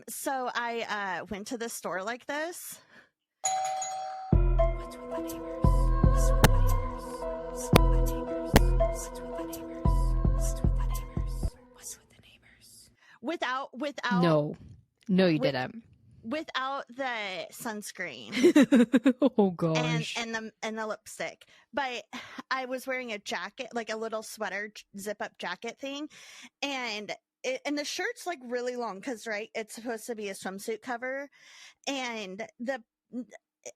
So I went to the store like this. What's with the neighbors? What's with the neighbors? What's with the neighbors? What's with the neighbors? What's with the neighbors? What's with the neighbors? Without No, you didn't. Without the sunscreen. Oh gosh. And the lipstick. But I was wearing a jacket, like a little sweater zip up jacket thing, and the shirt's like really long because it's supposed to be a swimsuit cover, and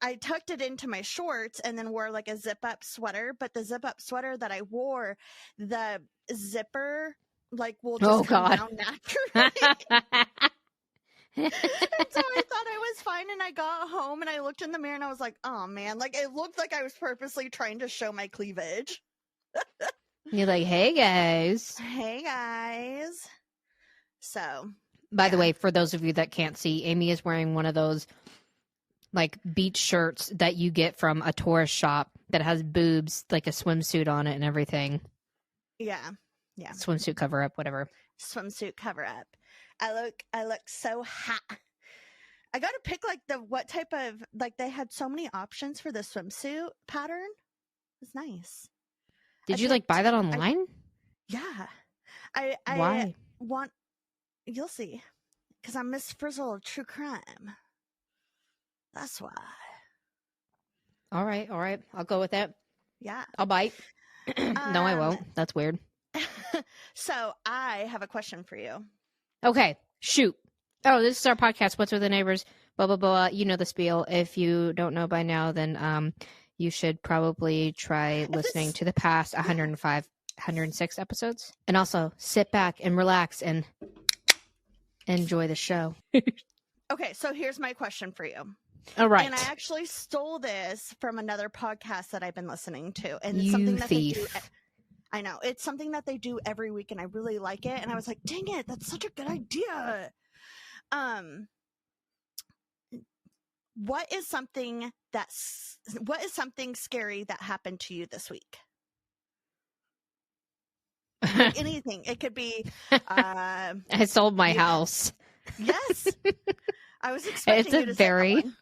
I tucked it into my shorts and then wore like a zip up sweater, but the zip up sweater that I wore, the zipper like will just come down naturally. And so I thought I was fine, and I got home and I looked in the mirror and I was like, oh man, like it looked like I was purposely trying to show my cleavage. You're like, hey guys. So by the way, for those of you that can't see, Amy is wearing one of those like beach shirts that you get from a tourist shop that has boobs, like a swimsuit on it and everything. Yeah. Swimsuit cover up, whatever. Swimsuit cover up. I look so hot. I got to pick like what type of, like they had so many options for the swimsuit pattern. It was nice. Did you like buy that online? Yeah. Why? You'll see. Because I'm Miss Frizzle of true crime. That's why. All right. I'll go with that. Yeah. I'll bite. No, I won't. That's weird. So I have a question for you. Okay, shoot. Oh, this is our podcast, What's with the Neighbors, blah, blah, blah. You know the spiel. If you don't know by now, then you should probably try listening to the past 105, 106 episodes. And also sit back and relax and enjoy the show. Okay, so here's my question for you. All right. And I actually stole this from another podcast that I've been listening to. And it's You something that thief. they do. I know. It's something that they do every week, and I really like it. And I was like, dang it, that's such a good idea. What is something scary that happened to you this week? Anything. It could be I sold my house. Yes. I was expecting you to say that one.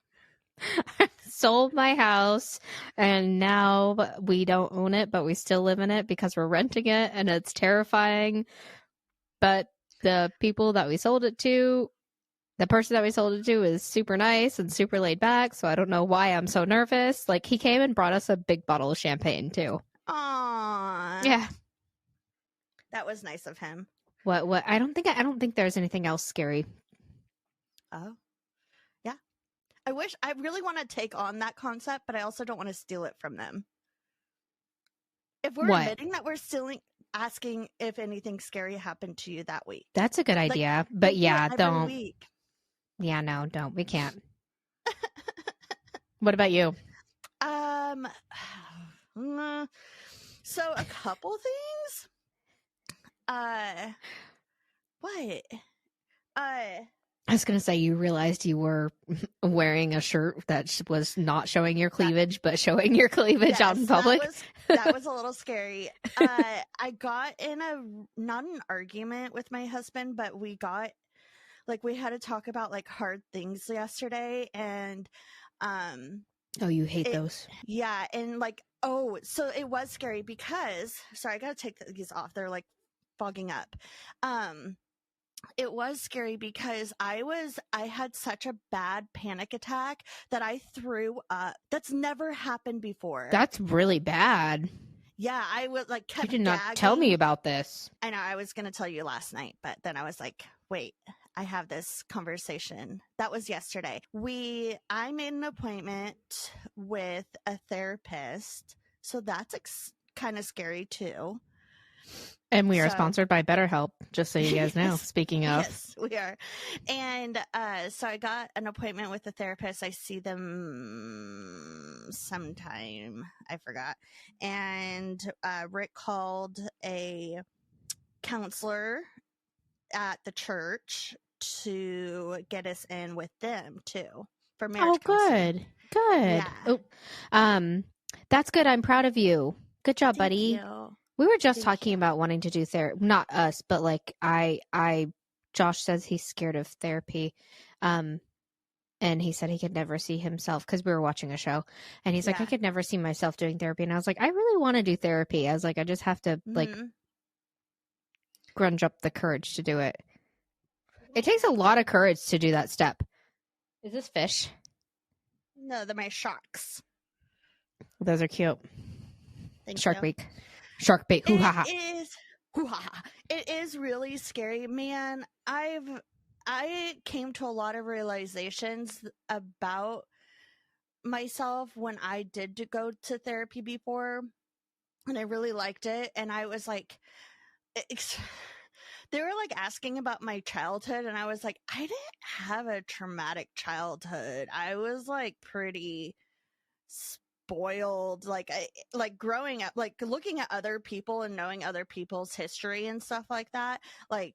Sold my house, and now we don't own it, but we still live in it because we're renting it, and it's terrifying. But the person that we sold it to is super nice and super laid back, so I don't know why I'm so nervous. Like, he came and brought us a big bottle of champagne too. Aww. Yeah. That was nice of him. What I don't think there's anything else scary. Oh. I really want to take on that concept, but I also don't want to steal it from them. If we're admitting that we're stealing, asking if anything scary happened to you that week. That's a good idea, but yeah, don't. Week. Yeah, no, don't. We can't. What about you? So a couple things. What? I was going to say, you realized you were wearing a shirt that was not showing your cleavage, but showing your cleavage out in public. That was a little scary. I got in not an argument with my husband, but we had to talk about like hard things yesterday. And, oh, you hate those. Yeah. And so it was scary because, sorry, I got to take these off. They're like fogging up. It was scary because I had such a bad panic attack that I threw up. That's never happened before. That's really bad. Yeah, I was like kept You did not gagging. tell me about this. I know, I was going to tell you last night, but then I was like, wait, I have this conversation. That was yesterday. I made an appointment with a therapist, so that's kind of scary too. And we are sponsored by BetterHelp, just so you guys know. Speaking of. Yes, we are. And so I got an appointment with a therapist. I see them sometime. I forgot. And Rick called a counselor at the church to get us in with them, too, for marriage counseling. Good. Yeah. Oh, that's good. I'm proud of you. Good job, buddy. Thank you. We were just talking about wanting to do therapy. Not us, but like I Josh says he's scared of therapy. And he said he could never see himself because we were watching a show. And he's like, I Yeah. could never see myself doing therapy. And I was like, I really want to do therapy. I was like, I just have to like Mhm. grunge up the courage to do it. It takes a lot of courage to do that step. Is this fish? No, they're my sharks. Those are cute. Thank Shark you. Week. Shark bait. Hoo ha ha. It is really scary, man. I came to a lot of realizations about myself when I did go to therapy before, and I really liked it. And I was like, they were like asking about my childhood, and I was like, I didn't have a traumatic childhood. I was like pretty spoiled, like growing up, like looking at other people and knowing other people's history and stuff like that. Like,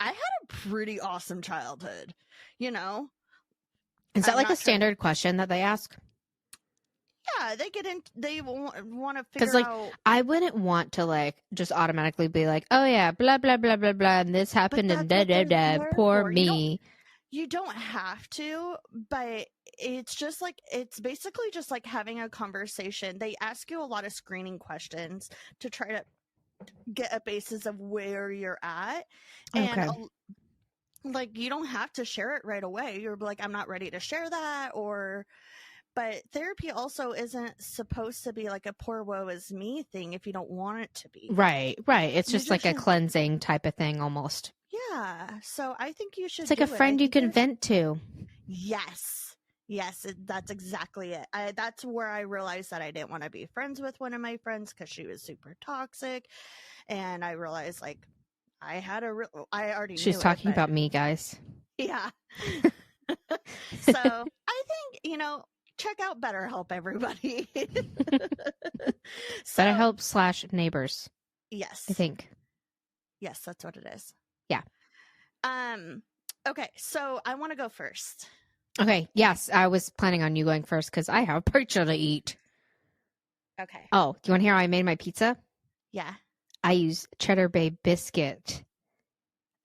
I had a pretty awesome childhood, you know? Is that I'm like not a standard question that they ask? Yeah, they want to Because figure like out. I wouldn't want to like just automatically be like, oh yeah, blah blah blah blah blah, and this happened and da That's what da they're da. there Poor for. me. You don't have to, but it's just like, it's basically just like having a conversation. They ask you a lot of screening questions to try to get a basis of where you're at. And Okay. like, you don't have to share it right away. You're like, I'm not ready to share that. But therapy also isn't supposed to be like a poor woe is me thing if you don't want it to be. Right. It's You just like a just- cleansing type of thing almost. Yeah. So I think you should It's like do a it. friend I you think can vent to. Yes. That's exactly it. That's where I realized that I didn't want to be friends with one of my friends because she was super toxic. And I realized, like, I already She's knew talking it, but about me, guys. yeah. So I think, check out BetterHelp, everybody. So, BetterHelp / neighbors, yes. I think. Yes, that's what it is. Yeah. Okay, so I want to go first. Okay. Yes, I was planning on you going first because I have pizza to eat. Okay. Oh, do you want to hear how I made my pizza? Yeah. I use Cheddar Bay biscuit.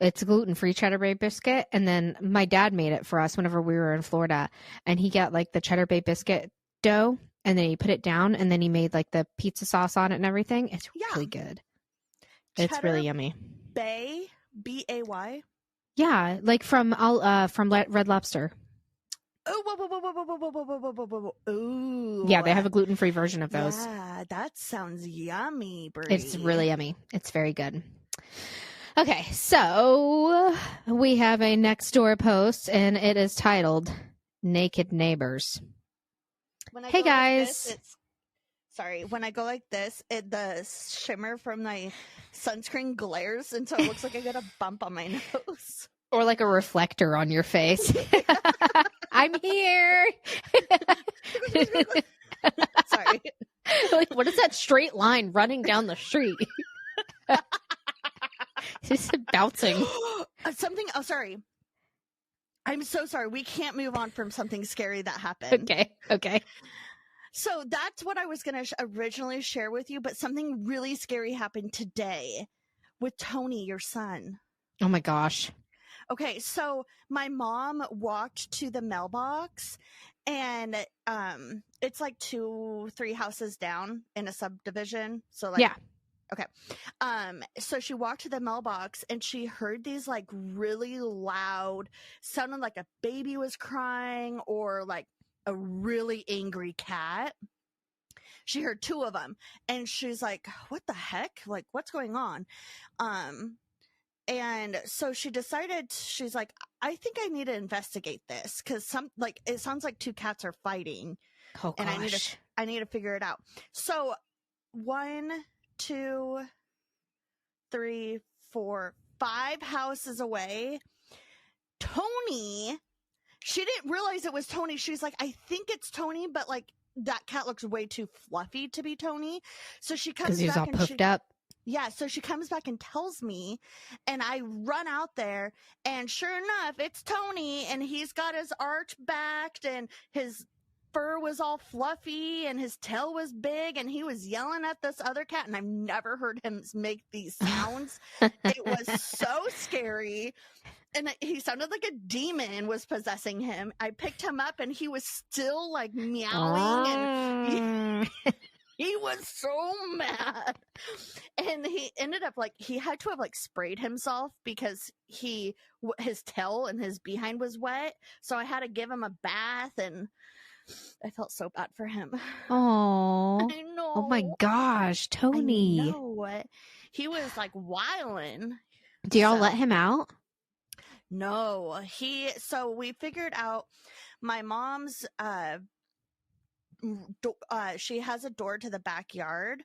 It's a gluten-free Cheddar Bay biscuit, and then my dad made it for us whenever we were in Florida, and he got like the Cheddar Bay biscuit dough, and then he put it down, and then he made like the pizza sauce on it and everything. It's really good. It's really yummy. Bay, Bay. Yeah, like from Red Lobster. Oh, whoa. Ooh. Yeah, they have a gluten-free version of those. Yeah, that sounds yummy, Brie. It's really yummy. It's very good. Okay, so we have a next door post, and it is titled Naked Neighbors. Hey, guys. When I go like this, the shimmer from my sunscreen glares, and so it looks like I got a bump on my nose. Or like a reflector on your face. I'm here. Sorry. Like, what is that straight line running down the street? Just bouncing. Something. Oh, sorry. I'm so sorry. We can't move on from something scary that happened. Okay. So that's what I was going to originally share with you, but something really scary happened today with Tony, your son. Oh my gosh. Okay, so my mom walked to the mailbox, and it's like 2-3 houses down in a subdivision. So like, yeah. Okay. So she walked to the mailbox, and she heard these like really loud, sounding like a baby was crying or like a really angry cat. She heard 2 of them, and she's like, what the heck? Like, what's going on? And so she decided, she's like, I think I need to investigate this because it sounds like 2 cats are fighting. Oh gosh. And I need to figure it out. So 1, 2, 3, 4, 5 houses away, Tony, she didn't realize it was Tony. She's like, I think it's Tony, but like that cat looks way too fluffy to be Tony. So she comes back, because he's all puffed up. Yeah, so she comes back and tells me, and I run out there, and sure enough, it's Tony, and he's got his arch backed and his fur was all fluffy and his tail was big and he was yelling at this other cat, and I've never heard him make these sounds. It was so scary. And he sounded like a demon was possessing him. I picked him up and he was still like meowing and he was so mad. And he ended up like, he had to have like sprayed himself because his tail and his behind was wet. So I had to give him a bath, and I felt so bad for him. Oh, I know. oh my gosh, Tony. I know. He was like wilding. Do y'all let him out? No, so we figured out my mom's, she has a door to the backyard,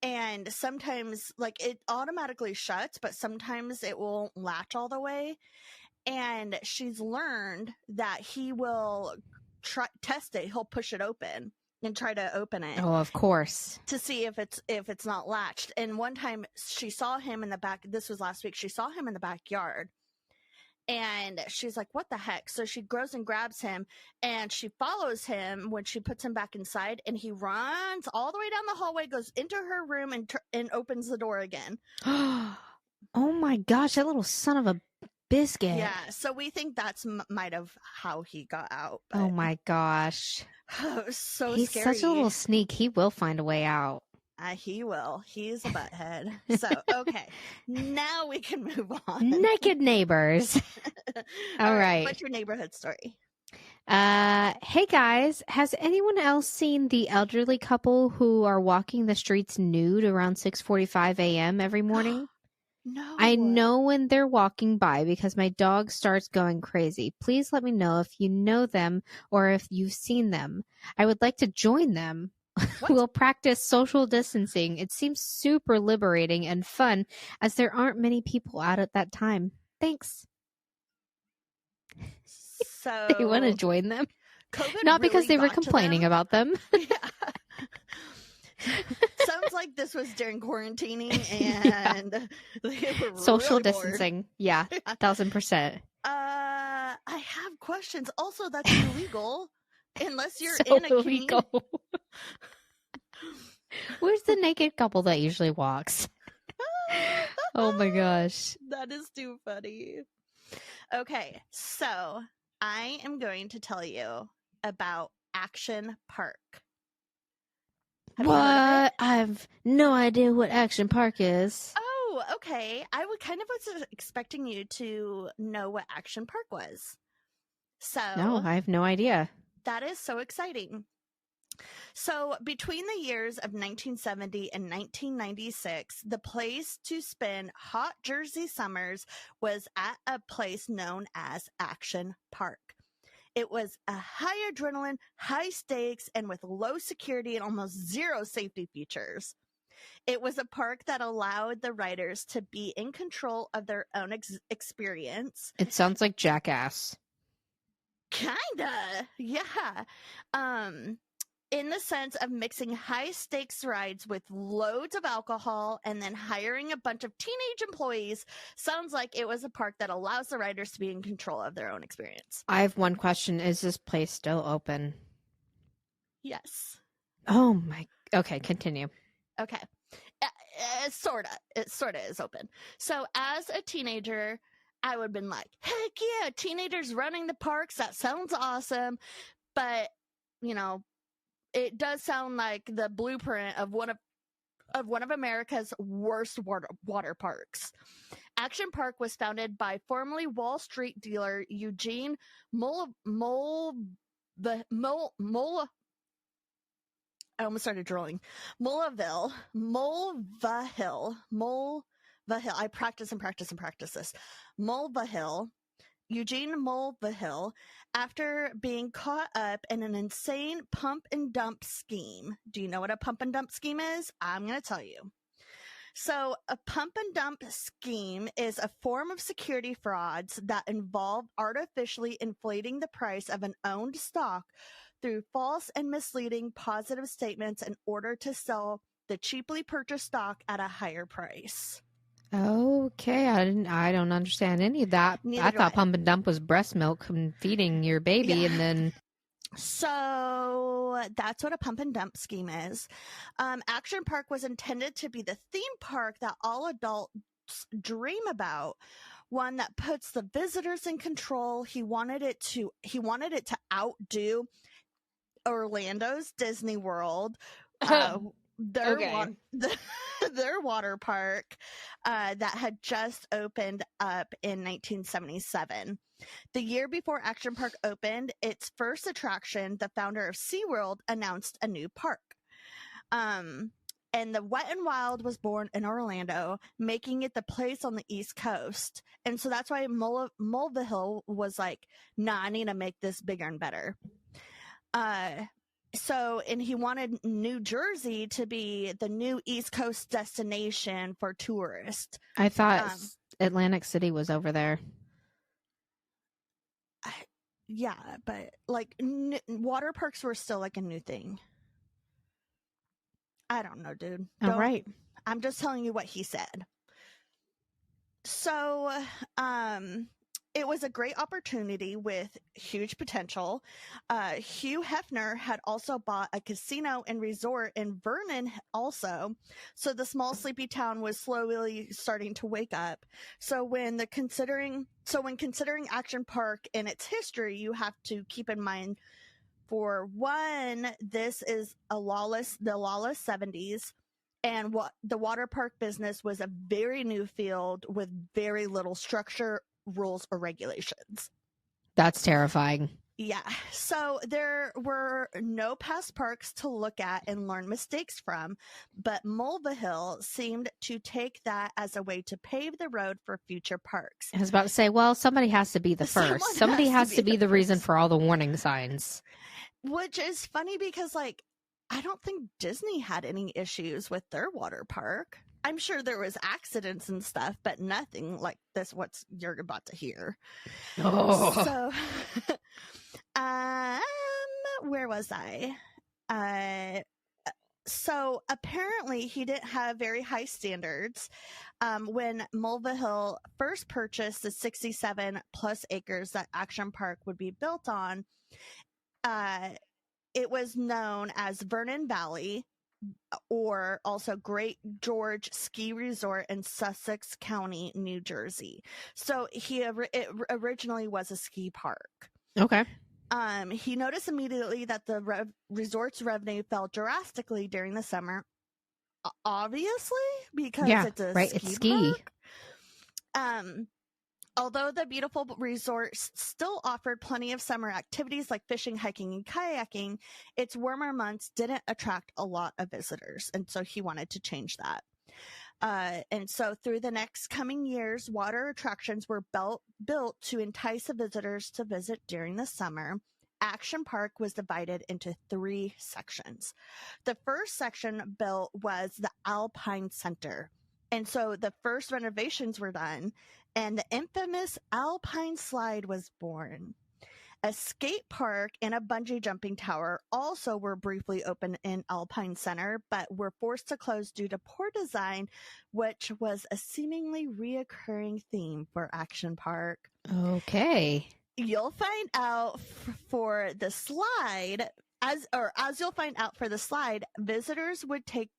and sometimes like it automatically shuts, but sometimes it won't latch all the way. And she's learned that he will test it. He'll push it open and try to open it. Oh, of course. To see if it's not latched. And one time she saw him in the back. This was last week. She saw him in the backyard. And she's like, what the heck? So she goes and grabs him, and she follows him when she puts him back inside, and he runs all the way down the hallway, goes into her room, and opens the door again. Oh my gosh, that little son of a biscuit. Yeah, so we think that's might have how he got out. Oh my gosh. So He's scary. such a little sneak. He will find a way out. He will. He's a butthead. So, okay. Now we can move on. Naked neighbors. All right. What's your neighborhood story? Hey guys, has anyone else seen the elderly couple who are walking the streets nude around 6:45 a.m. every morning? No. I know when they're walking by because my dog starts going crazy. Please let me know if you know them or if you've seen them. I would like to join them. We'll practice social distancing. It seems super liberating and fun as there aren't many people out at that time. Thanks. So They want to join them. COVID Not because really they were got to complaining them. about them. Yeah. Sounds like this was during quarantining and they were Social really bored. distancing. Yeah, 1000%. I have questions. Also, that's illegal unless you're So in a illegal. Where's the naked couple that usually walks? Oh my gosh. That is too funny. Okay, so I am going to tell you about Action Park. Have you heard of it? What? I've no idea what Action Park is. Oh, okay. I would kind of was expecting you to know what Action Park was. So No, I have no idea. that is so exciting. So between the years of 1970 and 1996, the place to spend hot Jersey summers was at a place known as Action Park. It was a high adrenaline, high stakes, and with low security and almost zero safety features. It was a park that allowed the riders to be in control of their own experience. It sounds like Jackass. Kinda, yeah. In the sense of mixing high stakes rides with loads of alcohol and then hiring a bunch of teenage employees. Sounds like it was a park that allows the riders to be in control of their own experience. I have one question. Is this place still open? Yes. Oh my. Okay, continue. Okay. It sorta is open. So as a teenager, I would have been like, heck yeah, teenagers running the parks. That sounds awesome. But, you know, it does sound like the blueprint of one of America's worst water parks. Action Park was founded by formerly Wall Street dealer Eugene I almost started drooling. Mulvihill. I practice this. Mulvihill. Eugene Mulvihill, after being caught up in an insane pump and dump scheme. Do you know what a pump and dump scheme is? I'm going to tell you. So a pump and dump scheme is a form of security frauds that involve artificially inflating the price of an owned stock through false and misleading positive statements in order to sell the cheaply purchased stock at a higher price. Okay, I don't understand any of that. Neither I do thought I. pump and dump was breast milk and feeding your baby, Yeah. and then So that's what a pump and dump scheme is. Action Park was intended to be the theme park that all adults dream about, one that puts the visitors in control. He wanted it to outdo Orlando's Disney World, their Okay. their water park that had just opened up in 1977. The year before Action Park opened its first attraction, the founder of SeaWorld announced a new park. And the Wet and Wild was born in Orlando, making it the place on the East Coast. And so that's why Mulvihill was like, nah, I need to make this bigger and better. And he wanted New Jersey to be the new East Coast destination for tourists. I thought Atlantic City was over there. Yeah, but like water parks were still like a new thing. I don't know, dude. All right. I'm just telling you what he said. So, it was a great opportunity with huge potential. Hugh Hefner had also bought a casino and resort in Vernon also. So the small sleepy town was slowly starting to wake up. So when considering Action Park and its history, you have to keep in mind, for one, this is the lawless 70s. And what the water park business was a very new field with very little structure, rules, or regulations. That's terrifying. Yeah. So there were no past parks to look at and learn mistakes from, but Mulvihill seemed to take that as a way to pave the road for future parks. I was about to say, well, somebody has to be the first. Somebody has to be the reason for all the warning signs. Which is funny because, like, I don't think Disney had any issues with their water park. I'm sure there was accidents and stuff, but nothing like this, what you're about to hear. Oh. So, where was I? So apparently he didn't have very high standards. When Mulvihill first purchased the 67 plus acres that Action Park would be built on, it was known as Vernon Valley, or also Great George Ski Resort in Sussex County, New Jersey. So it originally was a ski park. Okay. He noticed immediately that the resort's revenue fell drastically during the summer, obviously, because it's a ski park. Although the beautiful resort still offered plenty of summer activities like fishing, hiking, and kayaking, its warmer months didn't attract a lot of visitors, and so he wanted to change that. And so through the next coming years, water attractions were built to entice the visitors to visit during the summer. Action Park was divided into 3 sections. The first section built was the Alpine Center. And so the first renovations were done, and the infamous Alpine Slide was born. A skate park and a bungee jumping tower also were briefly opened in Alpine Center, but were forced to close due to poor design, which was a seemingly reoccurring theme for Action Park. Okay. You'll find out for the slide, as you'll find out for the slide, visitors would take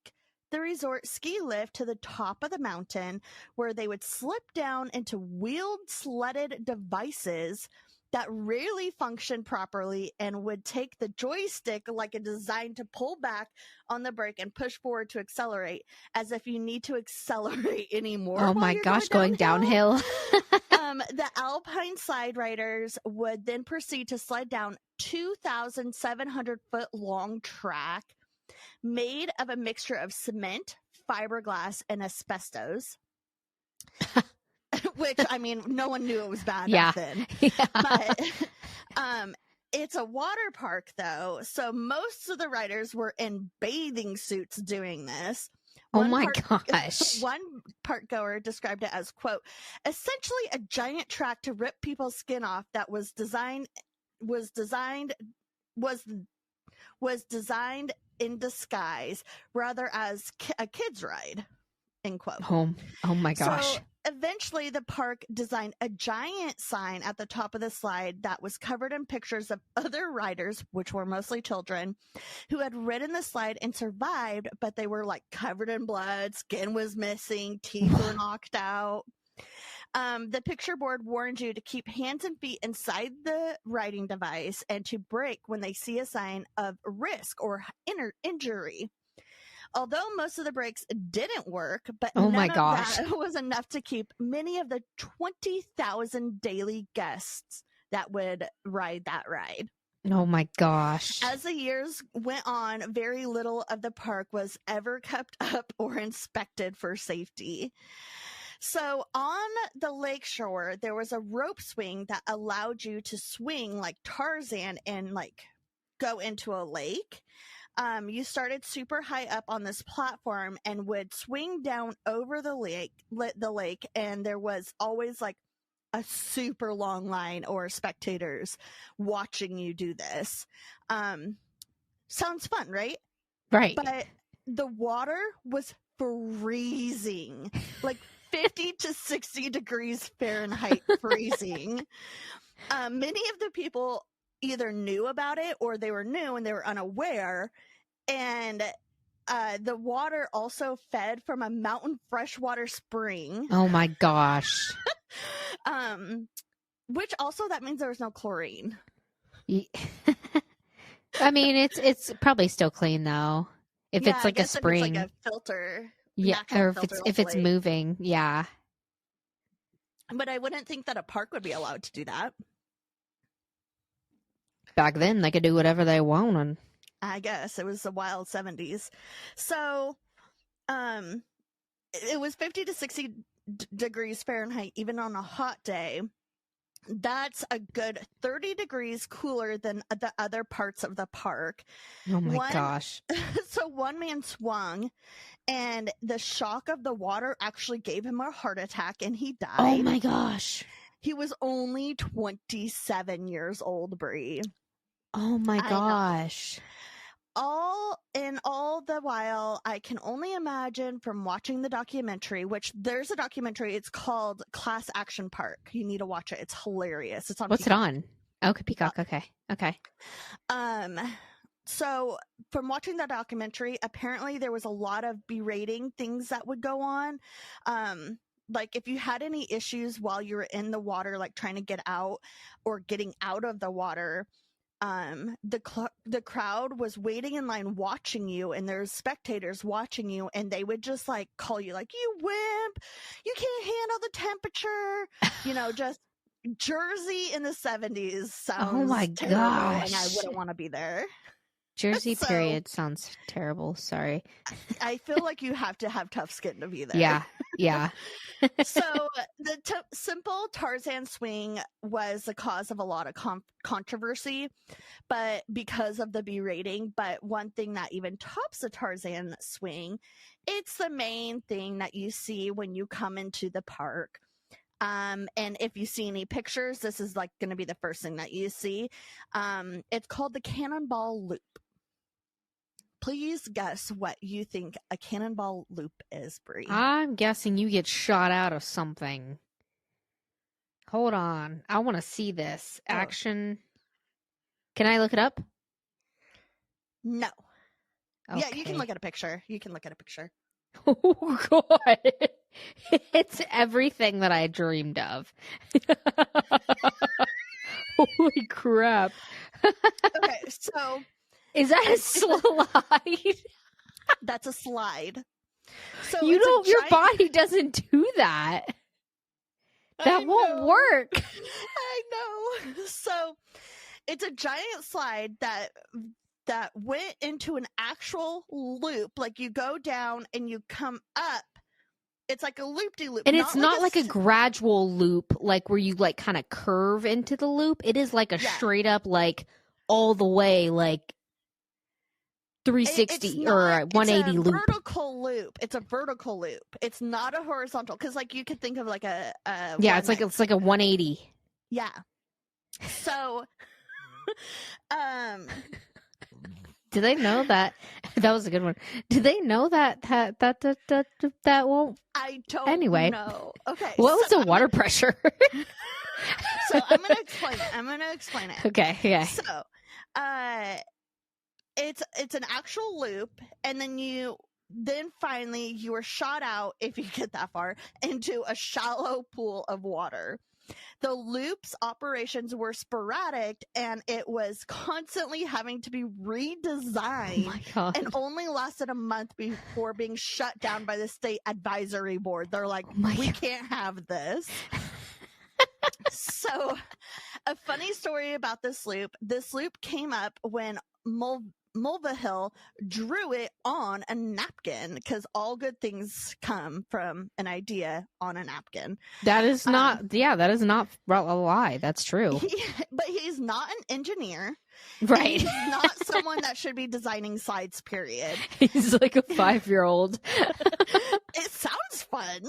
the resort ski lift to the top of the mountain, where they would slip down into wheeled sledded devices that rarely functioned properly and would take the joystick like a design to pull back on the brake and push forward to accelerate, as if you need to accelerate anymore. Oh my gosh, going downhill. The Alpine slide riders would then proceed to slide down 2,700 foot long track made of a mixture of cement, fiberglass, and asbestos. Which, I mean, no one knew it was bad back then. Yeah. But it's a water park, though, so most of the riders were in bathing suits doing this. One park goer described it as, quote, essentially a giant track to rip people's skin off that was designed in disguise, rather as a kid's ride, end quote. Oh my gosh. So eventually the park designed a giant sign at the top of the slide that was covered in pictures of other riders, which were mostly children, who had ridden the slide and survived, but they were like covered in blood, skin was missing, teeth were knocked out. The picture board warned you to keep hands and feet inside the riding device and to brake when they see a sign of risk or injury. Although most of the brakes didn't work, but Oh none my of gosh. that was enough to keep many of the 20,000 daily guests that would ride that ride. Oh my gosh. As the years went on, very little of the park was ever kept up or inspected for safety. So on the lakeshore, there was a rope swing that allowed you to swing like Tarzan and like go into a lake. You started super high up on this platform and would swing down over the lake, and there was always like a super long line or spectators watching you do this. Sounds fun, right? Right. But the water was freezing, like 50 to 60 degrees Fahrenheit freezing. Many of the people either knew about it or they were new and they were unaware. And the water also fed from a mountain freshwater spring. Oh my gosh. Which also that means there was no chlorine. I mean, it's probably still clean though. If Yeah, it's I like a guess if spring, it's like a filter. yeah, natural or filter if it's lake. moving, yeah. But I wouldn't think that a park would be allowed to do that. Back then, they could do whatever they wanted. I guess it was the wild 70s. So, it was 50 to 60 degrees Fahrenheit, even on a hot day. That's a good 30 degrees cooler than the other parts of the park. Oh my gosh. So one man swung, and the shock of the water actually gave him a heart attack, and he died. Oh my gosh. He was only 27 years old, Brie. Oh my I know. gosh. All the while, I can only imagine from watching the documentary, which there's a documentary, it's called Class Action Park. You need to watch it. It's hilarious. It's on What's Peacock. it on? Okay, Peacock. Okay. So from watching that documentary, apparently there was a lot of berating things that would go on. Like if you had any issues while you were in the water, like trying to get out or getting out of the water, the crowd was waiting in line watching you, and there's spectators watching you, and they would just like call you like, you wimp, you can't handle the temperature, just Jersey in the 70s sounds Oh my terrible, and I gosh. wouldn't want to be there. Jersey So- period sounds terrible. Sorry. I feel like you have to have tough skin to be there. Yeah. So the simple Tarzan swing was the cause of a lot of controversy, but because of the berating. But one thing that even tops the Tarzan swing, it's the main thing that you see when you come into the park. And if you see any pictures, this is like going to be the first thing that you see. It's called the Cannonball Loop. Please guess what you think a cannonball loop is, Brie. I'm guessing you get shot out of something. Hold on. I want to see this. Oh. Action. Can I look it up? No. Yeah, you can Okay. look at a picture. Oh, God. It's everything that I dreamed of. Holy crap. Okay, so Is that a slide? that's a slide. So Your giant- body doesn't do that. That I won't know. work. I know. So it's a giant slide that went into an actual loop. Like you go down and you come up. It's like a loop-de-loop. And it's not like a s- gradual loop, like where you like kind of curve into the loop. It is like a Yeah. straight up, like all the way, like 360 it's or not- a 180 it's a loop. vertical loop. It's a vertical loop. It's not a horizontal, because like you could think of like a Yeah, one it's like that- a 180. yeah. So, Do they know that? That was a good one. Do they know that won't? I don't Anyway. know. Okay. What was the water pressure? So I'm going to explain it. Okay, yeah. So, it's an actual loop, and then finally you are shot out, if you get that far, into a shallow pool of water. The loop's operations were sporadic, and it was constantly having to be redesigned. Oh my God. And only lasted a month before being shut down by the state advisory board. They're like, we can't have this. So, a funny story about this loop came up when Mulvihill drew it on a napkin, because all good things come from an idea on a napkin. That is not, that is not a lie. That's true. But he's not an engineer. Right. He's not someone that should be designing slides, period. He's like a 5-year-old. It sounds fun.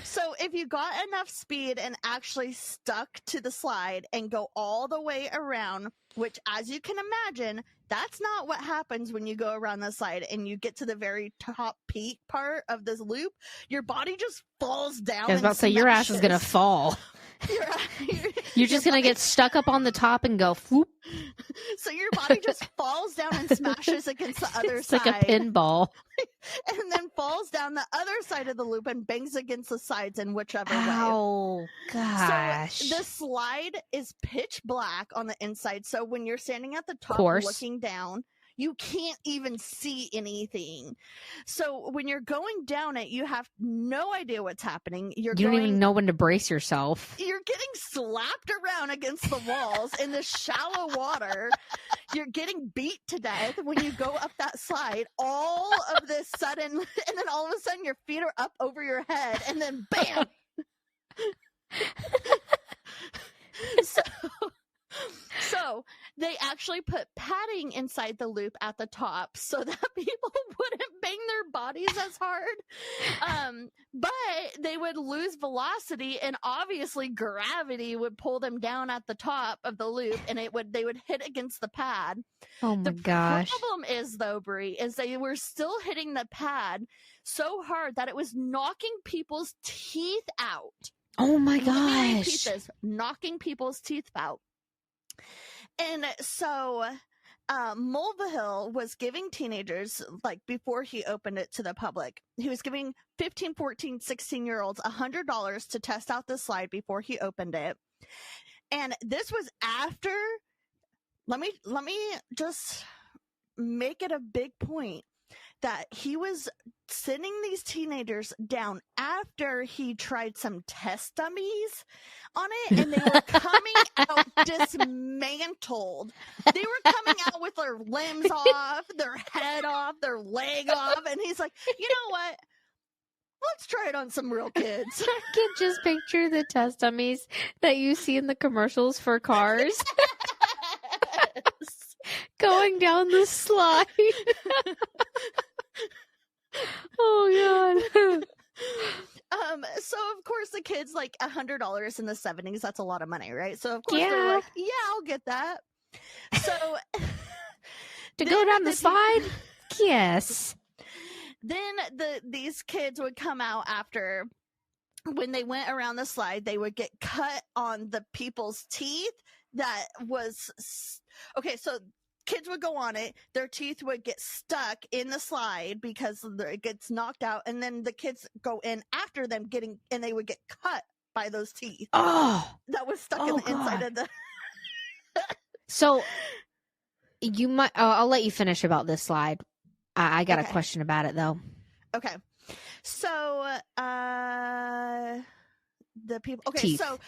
So if you got enough speed and actually stuck to the slide and go all the way around, which, as you can imagine, that's not what happens when you go around the slide and you get to the very top peak part of this loop. Your body just falls down. I was about to say, your ass is going to fall. You're just going to get stuck up on the top and go, whoop. So your body just falls down and smashes against the other it's side. Like a pinball. And then falls down the other side of the loop and bangs against the sides in whichever way. Oh, gosh. So the slide is pitch black on the inside. So when you're standing at the top looking down, you can't even see anything. So when you're going down it, you have no idea what's happening. You don't even know when to brace yourself. You're getting slapped around against the walls in this shallow water. You're getting beat to death when you go up that slide. All of this sudden, and then all of a sudden your feet are up over your head, and then bam! So they actually put padding inside the loop at the top so that people wouldn't bang their bodies as hard. But they would lose velocity, and obviously gravity would pull them down at the top of the loop, and they would hit against the pad. Oh my gosh. The problem is, though, Brie, is they were still hitting the pad so hard that it was knocking people's teeth out. Oh my gosh. Knocking people's teeth out. And so Mulvihill was giving teenagers, like before he opened it to the public, he was giving 15, 14, 16-year-olds $100 to test out the slide before he opened it. And this was after, let me just make it a big point, that he was sending these teenagers down after he tried some test dummies on it, and they were coming out dismantled. They were coming out with their limbs off, their head off, their leg off, and he's like, you know what? Let's try it on some real kids. I can just picture the test dummies that you see in the commercials for cars. Yes. Going down the slide. Oh God. So of course the kids, like $100 in the 70s, that's a lot of money, right? So of course they're like, yeah, I'll get that. So to go down the slide? Yes. Then these kids would come out after, when they went around the slide, they would get cut on the people's teeth. That was okay. So kids would go on it, their teeth would get stuck in the slide because it gets knocked out, and then the kids go in after them and they would get cut by those teeth. Oh, that was stuck in the inside of the. So you might. I'll let you finish about this slide. I got a question about it though. Okay, so the people. Okay, teeth. So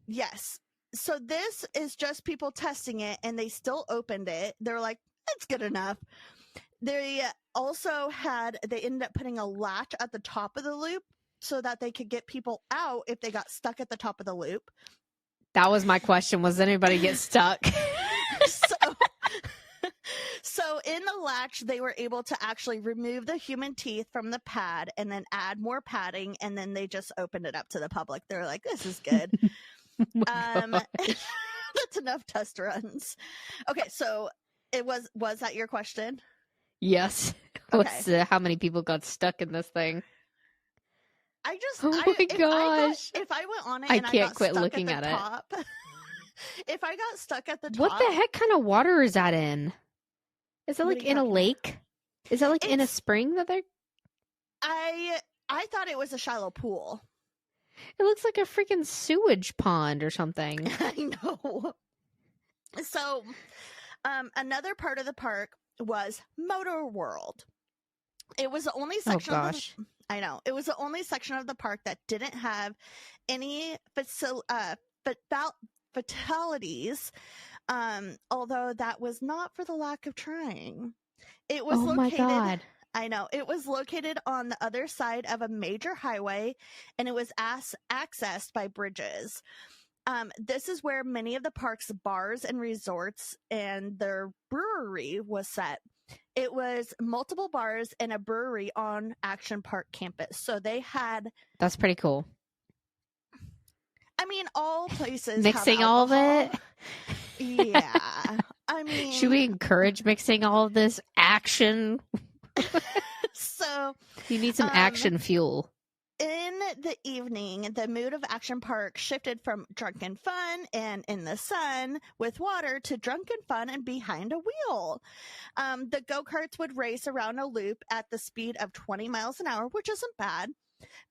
yes. So this is just people testing it, and they still opened it. They're like, it's good enough. They also they ended up putting a latch at the top of the loop so that they could get people out if they got stuck at the top of the loop. That was my question. Was anybody get stuck? So in the latch, they were able to actually remove the human teeth from the pad and then add more padding, and then they just opened it up to the public. They're like, this is good. That's enough test runs. Okay, so Was that your question? Yes. Okay. What's how many people got stuck in this thing? Oh my gosh. If I went on it I and I can't got quit stuck looking at the at it. top, if I got stuck at the top, What the heck kind of water is that in? Is that What like are you in a talking about? lake? Is that like in a It's- spring that they're? I thought it was a shallow pool. It looks like a freaking sewage pond or something. I know. So, another part of the park was Motor World. It was the only Oh section of the, gosh. I know. It was the only section of the park that didn't have any fatalities, although that was not for the lack of trying. It was Oh my located, god. I know, it was located on the other side of a major highway, and it was accessed by bridges. This is where many of the park's bars and resorts and their brewery was set. It was multiple bars and a brewery on Action Park campus. So they had, That's pretty cool. I mean, all places Mixing have all of alcohol. it. Yeah. I mean, Should we encourage mixing all of this action? so You need some action fuel. in the evening, the mood of Action Park shifted from drunken fun and in the sun with water to drunken fun and behind a wheel. The go-karts would race around a loop at the speed of 20 miles an hour, which isn't bad.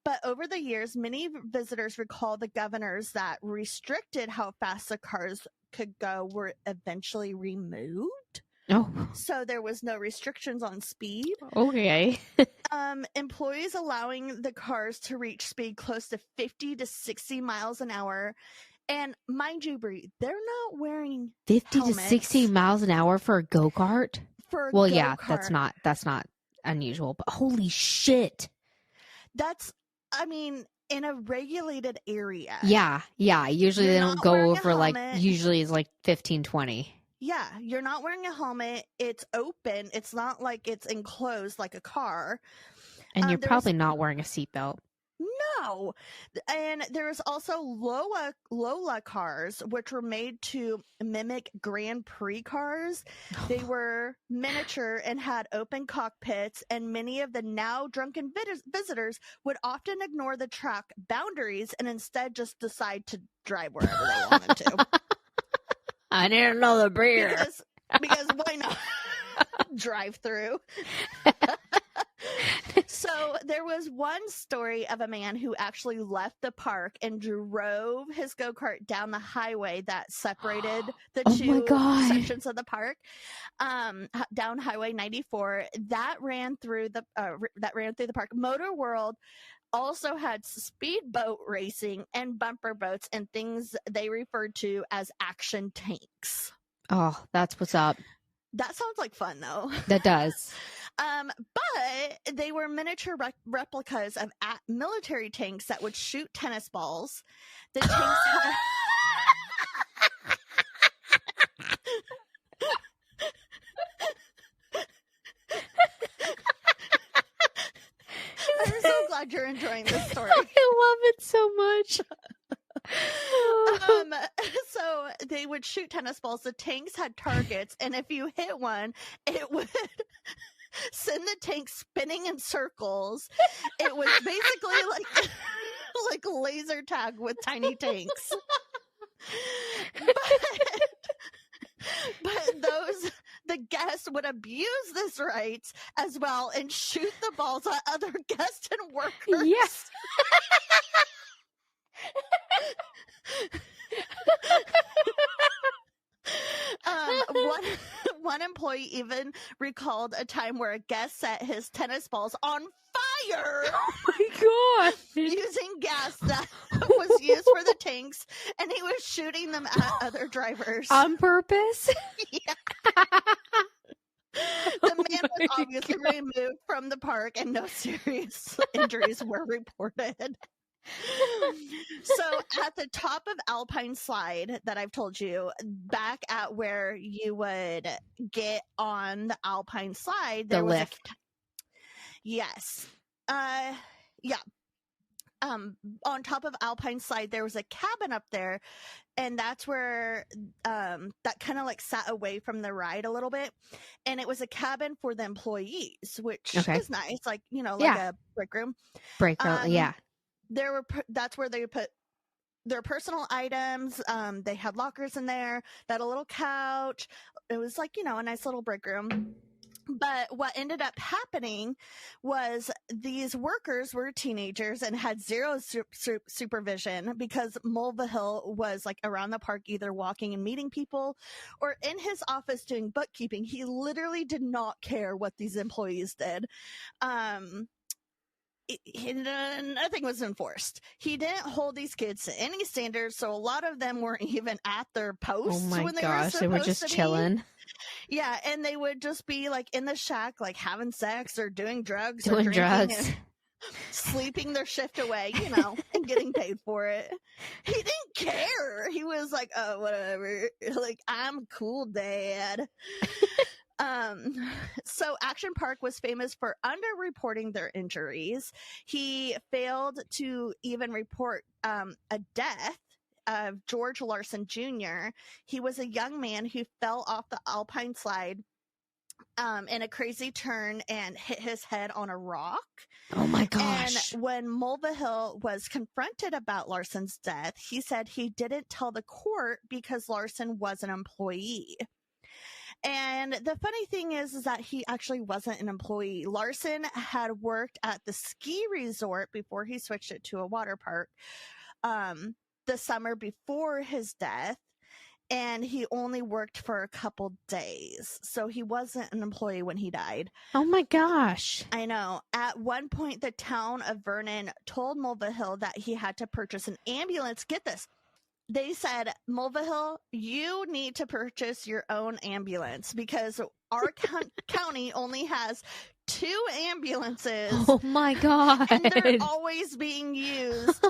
But over the years, many visitors recall the governors that restricted how fast the cars could go were eventually removed. Oh, So there was no restrictions on speed. okay. Employees allowing the cars to reach speed close to 50 to 60 miles an hour. And mind you, Brie, they're not wearing 50 helmets to 60 miles an hour for a go-kart? for a Well, go-kart. yeah, that's not unusual, but holy shit. That's, I mean, in a regulated area. Yeah. Usually You're they not don't go wearing a over like, helmet. usually it's like 15, 20. Yeah, you're not wearing a helmet. It's open. It's not like it's enclosed like a car. And you're There's- probably not wearing a seatbelt. No. And there's also Lola cars, which were made to mimic Grand Prix cars. They were miniature and had open cockpits, and many of the now drunken visitors would often ignore the track boundaries and instead just decide to drive wherever they wanted to. I need another beer. Because why not? Drive through. So there was one story of a man who actually left the park and drove his go-kart down the highway that separated the Oh my two God. sections of the park, down Highway 94 that ran through the park. Motor World also had speedboat racing and bumper boats and things they referred to as action tanks. Oh, that's what's up. That sounds like fun, though. That does. But they were miniature replicas of military tanks that would shoot tennis balls. The tanks had... I'm so glad you're enjoying this story. I love it so much. So they would shoot tennis balls. The tanks had targets, and if you hit one, it would send the tank spinning in circles. It was basically like laser tag with tiny tanks. But the guests would abuse this rights as well and shoot the balls at other guests and workers. Yes. One employee even recalled a time where a guest set his tennis balls on fire. Oh my God. Using gas that was used for the tanks, and he was shooting them at other drivers. On purpose? Yeah. The Oh man was my obviously God. removed from the park, and no serious injuries were reported. So at the top of Alpine Slide that I've told you, back at where you would get on the Alpine Slide, there The was lift. yes. Yeah. on top of Alpine Slide, there was a cabin up there, and that's where that kind of like sat away from the ride a little bit, and it was a cabin for the employees, which Okay. is nice, like, you know, like Yeah. a break room. Break room. Yeah. That's where they would put their personal items. They had lockers in there. They had a little couch. It was like, you know, a nice little break room. But what ended up happening was these workers were teenagers and had zero supervision, because Mulvihill was like around the park either walking and meeting people or in his office doing bookkeeping. He literally did not care what these employees did. Nothing was enforced. He didn't hold these kids to any standards, so a lot of them weren't even at their posts. Oh my when gosh, they were just chilling. Yeah, and they would just be like in the shack, like having sex or doing drugs, Doing or drugs, and sleeping their shift away, you know, and getting paid for it. He didn't care. He was like, oh, whatever. Like, I'm cool, Dad. So Action Park was famous for underreporting their injuries. He failed to even report a death of George Larson Jr. He was a young man who fell off the Alpine Slide in a crazy turn and hit his head on a rock. Oh my gosh. And when Mulvihill was confronted about Larson's death, he said he didn't tell the court because Larson was an employee. And the funny thing is that he actually wasn't an employee. Larson had worked at the ski resort before he switched it to a water park the summer before his death, and he only worked for a couple days. So he wasn't an employee when he died. Oh my gosh. I know. At one point, the town of Vernon told Mulvihill that he had to purchase an ambulance. Get this. They said, Mulvihill, you need to purchase your own ambulance because our county only has 2 ambulances. Oh my god. And they're always being used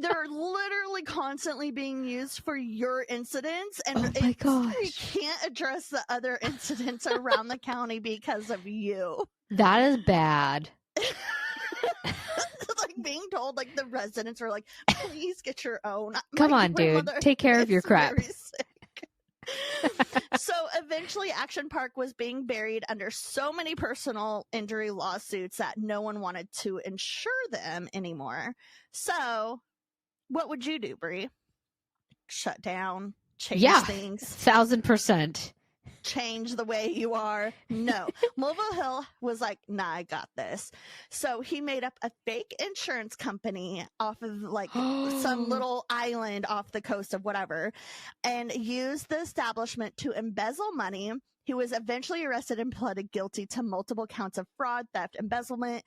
they're literally constantly being used for your incidents. And oh my gosh. We can't address the other incidents around the county because of you. That is bad. Like being told, like the residents are like, please get your own. Come on, dude. Take care of your crap. So eventually Action Park was being buried under so many personal injury lawsuits that no one wanted to insure them anymore. So what would you do, Brie? Shut down, change things. 1000%. Change the way you are. No. Mulvihill was like, nah, I got this. So he made up a fake insurance company off of like some little island off the coast of whatever, and used the establishment to embezzle money. He was eventually arrested and pleaded guilty to multiple counts of fraud, theft, embezzlement,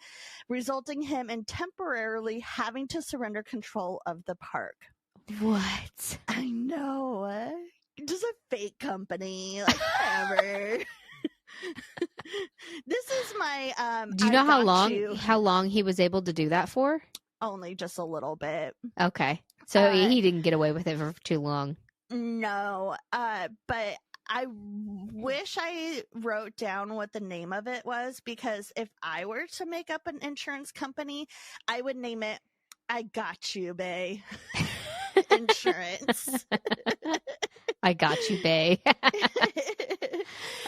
resulting him in temporarily having to surrender control of the park. What? I know. Just a fake company, like whatever. This is my do you know how long he was able to do that for? Only just a little bit. Okay, so he didn't get away with it for too long. No, but I wish I wrote down what the name of it was, because if I were to make up an insurance company, I would name it I Gotchu Bae Insurance. I Gotchu Bae.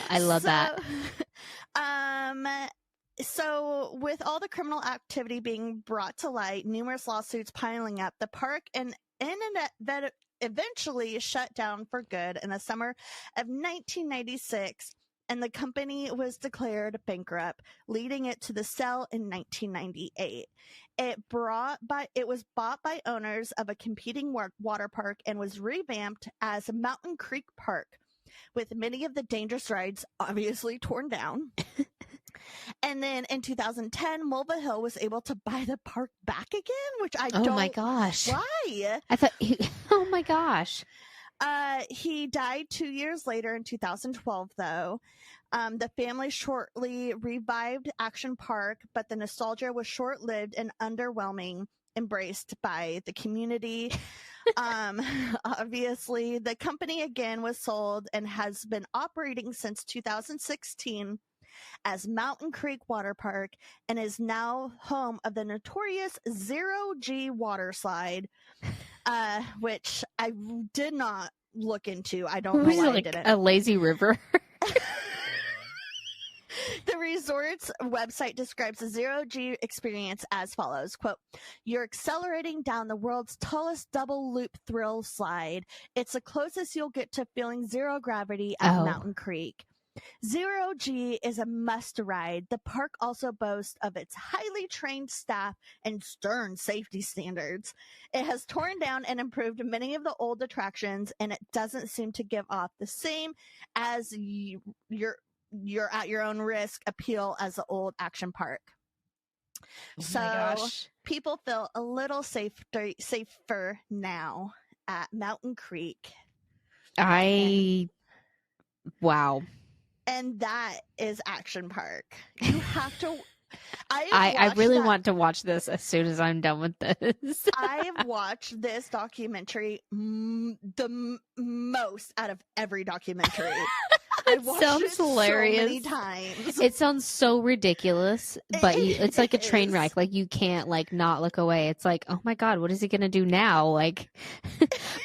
I love that. So with all the criminal activity being brought to light, numerous lawsuits piling up, the park and eventually shut down for good in the summer of 1996, and the company was declared bankrupt, leading it to the sale in 1998. It was bought by owners of a competing water park and was revamped as Mountain Creek Park, with many of the dangerous rides obviously torn down. And then in 2010, Mulvihill was able to buy the park back again, which I don't. Oh my gosh! Why? I thought. Oh my gosh! He died 2 years later in 2012, though. The family shortly revived Action Park, but the nostalgia was short-lived and underwhelming, embraced by the community. Obviously, the company again was sold and has been operating since 2016. as Mountain Creek Water Park and is now home of the notorious Zero G water slide, which I did not look into. I don't know Was it why I like didn't. a lazy river? The resort's website describes the Zero G experience as follows, quote, "You're accelerating down the world's tallest double loop thrill slide. It's the closest you'll get to feeling zero gravity at Oh. Mountain Creek. Zero G is a must ride. The park also boasts of its highly trained staff and stern safety standards. It has torn down and improved many of the old attractions, and it doesn't seem to give off the same as you're at your own risk appeal as the old action park." Oh So my gosh. people feel a little safer now at Mountain Creek. Wow. And that is Action Park. You have to. I really want to watch this as soon as I'm done with this. I've watched this documentary the most out of every documentary. I've watched sounds it hilarious. so many times. It sounds so ridiculous, but it's like a train is. wreck. Like you can't like not look away. It's like, oh my god, what is he gonna do now? Like,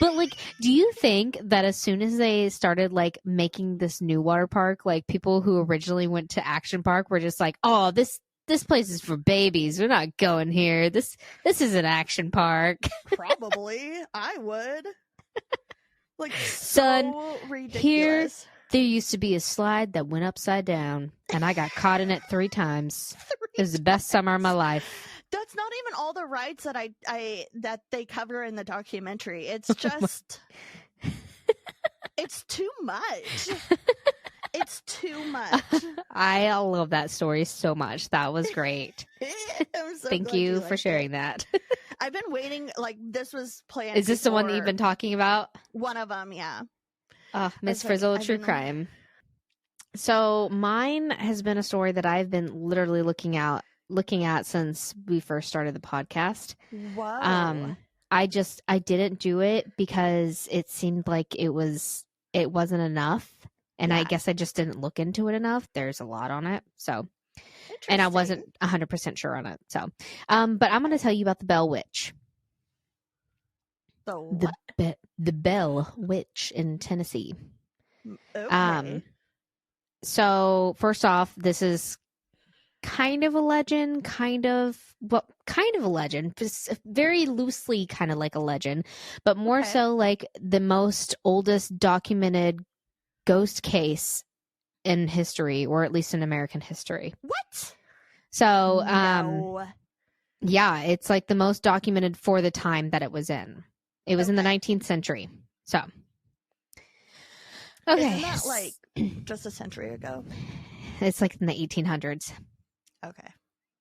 but like, do you think that as soon as they started like making this new water park, like people who originally went to Action Park were just like, oh, this place is for babies. We're not going here. This is an Action Park. Probably, I would. Like, Son, so ridiculous. here there used to be a slide that went upside down, and I got caught in it 3 times. It was the best summer of my life. That's not even all the rides that I that they cover in the documentary. It's Oh just it's too much. It's too much. I love that story so much. That was great. I'm so Thank glad you for liked sharing it. that. I've been waiting, like, this was planned. Is this the one that you've before. been talking about? One of them, yeah. Oh, Miss It's like, Frizzle, I've True been- Crime. So mine has been a story that I've been literally looking at since we first started the podcast. Whoa. I didn't do it because it seemed like it wasn't enough. And I Yeah. guess I just didn't look into it enough. There's a lot on it. So, and I wasn't 100% sure on it. So, but I'm going to tell you about the Bell Witch. The what? The Bell Witch in Tennessee. Okay. So first off, this is kind of a legend, kind of a legend, just very loosely kind of like a legend, but more Okay. so like the most oldest documented ghost case in history, or at least in American history. What? So, No. yeah, it's like the most documented for the time that it was in. It was in the Okay. 19th century. So, okay. Isn't that like just a century ago? It's like in the 1800s Okay.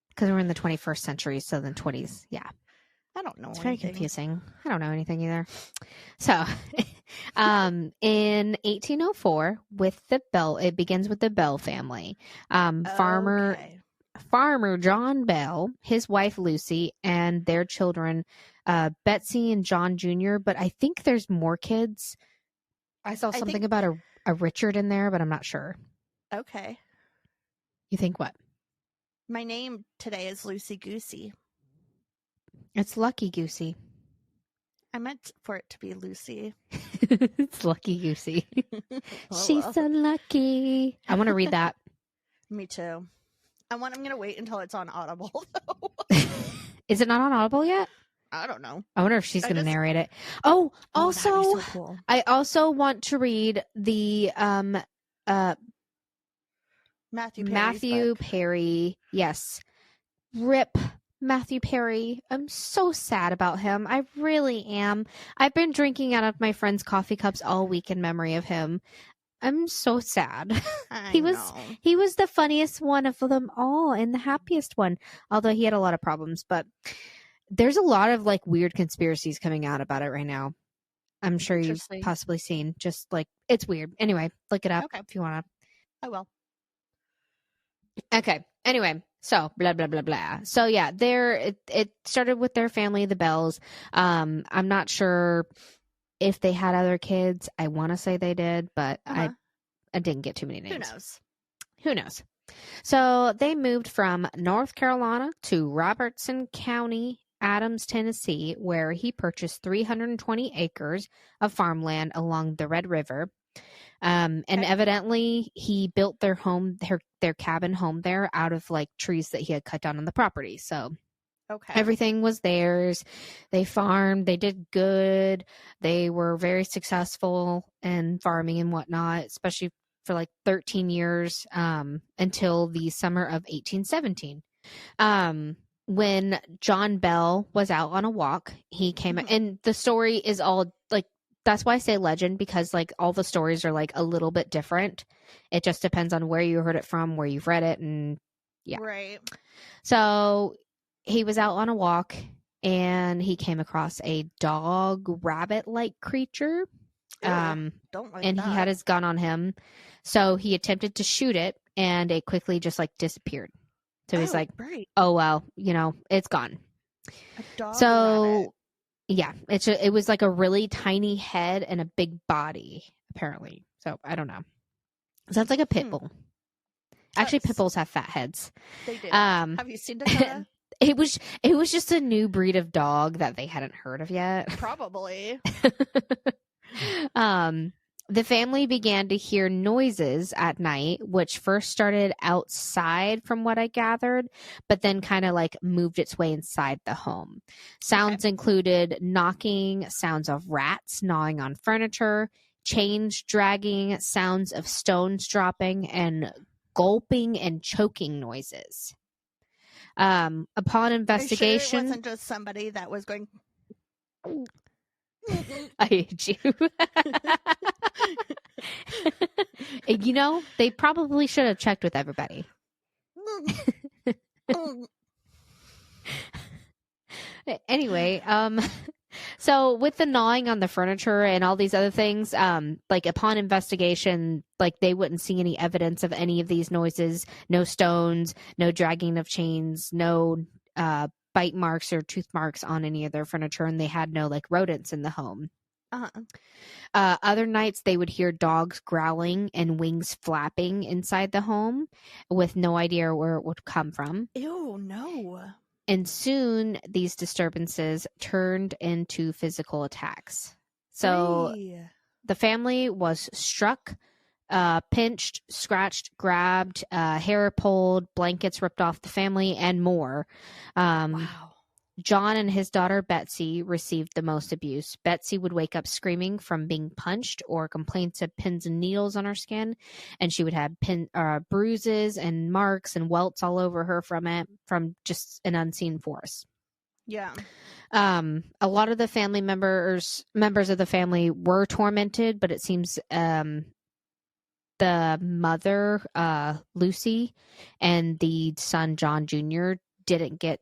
because we're in the 21st century. So the 20s. Yeah. I don't know. It's very anything. confusing. I don't know anything either. So, in 1804, it begins with the Bell family. Okay. Farmer John Bell, his wife Lucy, and their children, Betsy and John Jr. But I think there's more kids. I saw something think- about a Richard in there, but I'm not sure. Okay. You think what? My name today is Lucy Goosey. It's Lucky Goosey. I meant for it to be Lucy. It's Lucky Goosey. Oh, She's well. so lucky. I want to read that. Me too. I'm gonna wait until it's on Audible though. Is it not on Audible yet? I don't know. I wonder if she's I going to just- narrate it. Oh, Oh, that'd be also, so cool. I also want to read the Matthew Perry's Matthew book. Perry. Yes. Rip Matthew Perry. I'm so sad about him. I really am. I've been drinking out of my friend's coffee cups all week in memory of him. I'm so sad. I He was- know. He was the funniest one of them all and the happiest one, although he had a lot of problems. But there's a lot of like weird conspiracies coming out about it right now. I'm sure you've Interesting. possibly seen. Just like it's weird. Anyway, look it up Okay. if you want I will. to. Okay. Anyway, so blah blah blah blah. So yeah, it started with their family, the Bells. I'm not sure if they had other kids. I want to say they did, but Uh-huh. I didn't get too many names. Who knows? Who knows? So they moved from North Carolina to Robertson County, Adams, Tennessee, where he purchased 320 acres of farmland along the Red River. And Okay. evidently he built their home, their cabin home there out of like trees that he had cut down on the property. So Okay. everything was theirs. They farmed. They did good. They were very successful in farming and whatnot, especially for like 13 years until the summer of 1817. When John Bell was out on a walk, he came, and the story is all like, that's why I say legend, because like all the stories are like a little bit different. It just depends on where you heard it from, where you've read it, and yeah. Right. So he was out on a walk and he came across a dog rabbit like creature. Ew, don't like And that. he had his gun on him. So he attempted to shoot it and it quickly just like disappeared. So he's like, great. oh, well, it's gone. A dog So rabbit. yeah, it was like a really tiny head and a big body, apparently. So I don't know. Sounds like a pit bull. Actually, pit bulls have fat heads. They do. Have you seen Dakota? It was just a new breed of dog that they hadn't heard of yet. Probably. The family began to hear noises at night, which first started outside from what I gathered, but then kind of like moved its way inside the home. Sounds included knocking, sounds of rats gnawing on furniture, chains dragging, sounds of stones dropping, and gulping and choking noises. Upon investigation, Are you sure it wasn't just somebody that was going. I hate you. They probably should have checked with everybody. Anyway, so with the gnawing on the furniture and all these other things, like upon investigation, like they wouldn't see any evidence of any of these noises, no stones, no dragging of chains, no bite marks or tooth marks on any of their furniture, and they had no like rodents in the home. Other nights they would hear dogs growling and wings flapping inside the home with no idea where it would come from. Ew, no. And soon these disturbances turned into physical attacks. So the family was struck, pinched, scratched, grabbed, hair pulled, blankets ripped off the family, and more. Wow. John and his daughter Betsy received the most abuse. Betsy would wake up screaming from being punched or complaints of pins and needles on her skin, and she would have bruises and marks and welts all over her from just an unseen force. Yeah. A lot of the family members of the family were tormented, but it seems the mother, Lucy, and the son, John Jr., didn't get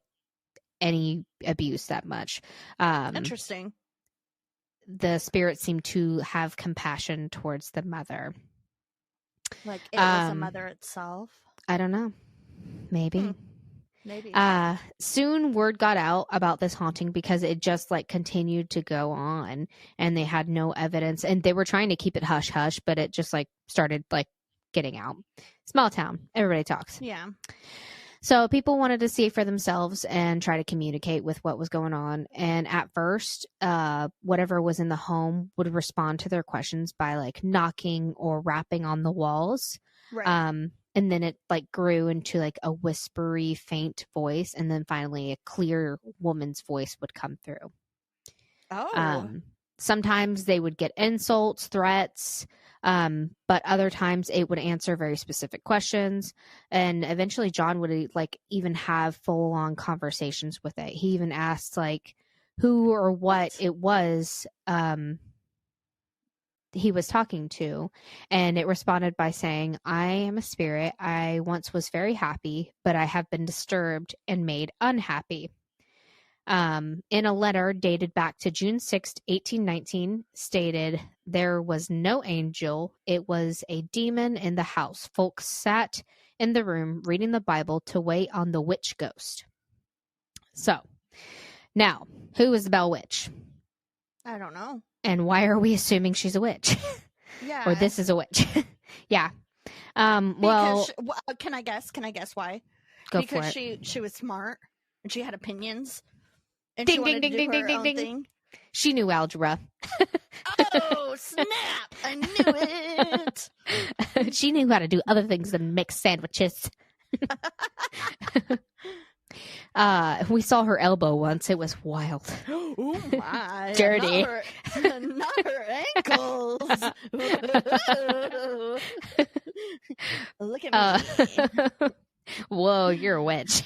any abuse that much. Interesting. The spirit seemed to have compassion towards the mother. Like it was a mother itself. I don't know. Maybe. Maybe. Soon word got out about this haunting because it just like continued to go on and they had no evidence, and they were trying to keep it hush hush, but it just like started like getting out. Small town. Everybody talks. Yeah. So people wanted to see for themselves and try to communicate with what was going on. And at first, whatever was in the home would respond to their questions by like knocking or rapping on the walls. Right. And then it like grew into like a whispery, faint voice. And then finally a clear woman's voice would come through. Oh. Sometimes they would get insults, threats, but other times it would answer very specific questions. And eventually John would like even have full on conversations with it. He even asked like who or what it was he was talking to, and it responded by saying, "I am a spirit. I once was very happy, but I have been disturbed and made unhappy." In a letter dated back to June 6th, 1819, stated, "There was no angel. It was a demon in the house. Folks sat in the room reading the Bible to wait on the witch ghost." So, now, who is the Bell Witch? I don't know. And why are we assuming she's a witch? Yeah. Or this is a witch? Yeah. Well, Because can I guess? Can I guess why? go Because for it. she was smart and she had opinions and Ding, she ding, wanted ding, to do ding, her ding, ding, own ding. thing. She knew algebra. Oh, snap! I knew it. She knew how to do other things than mix sandwiches. We saw her elbow once. It was wild. Oh my! Dirty. Not her ankles. Look at me. Whoa, you're a witch.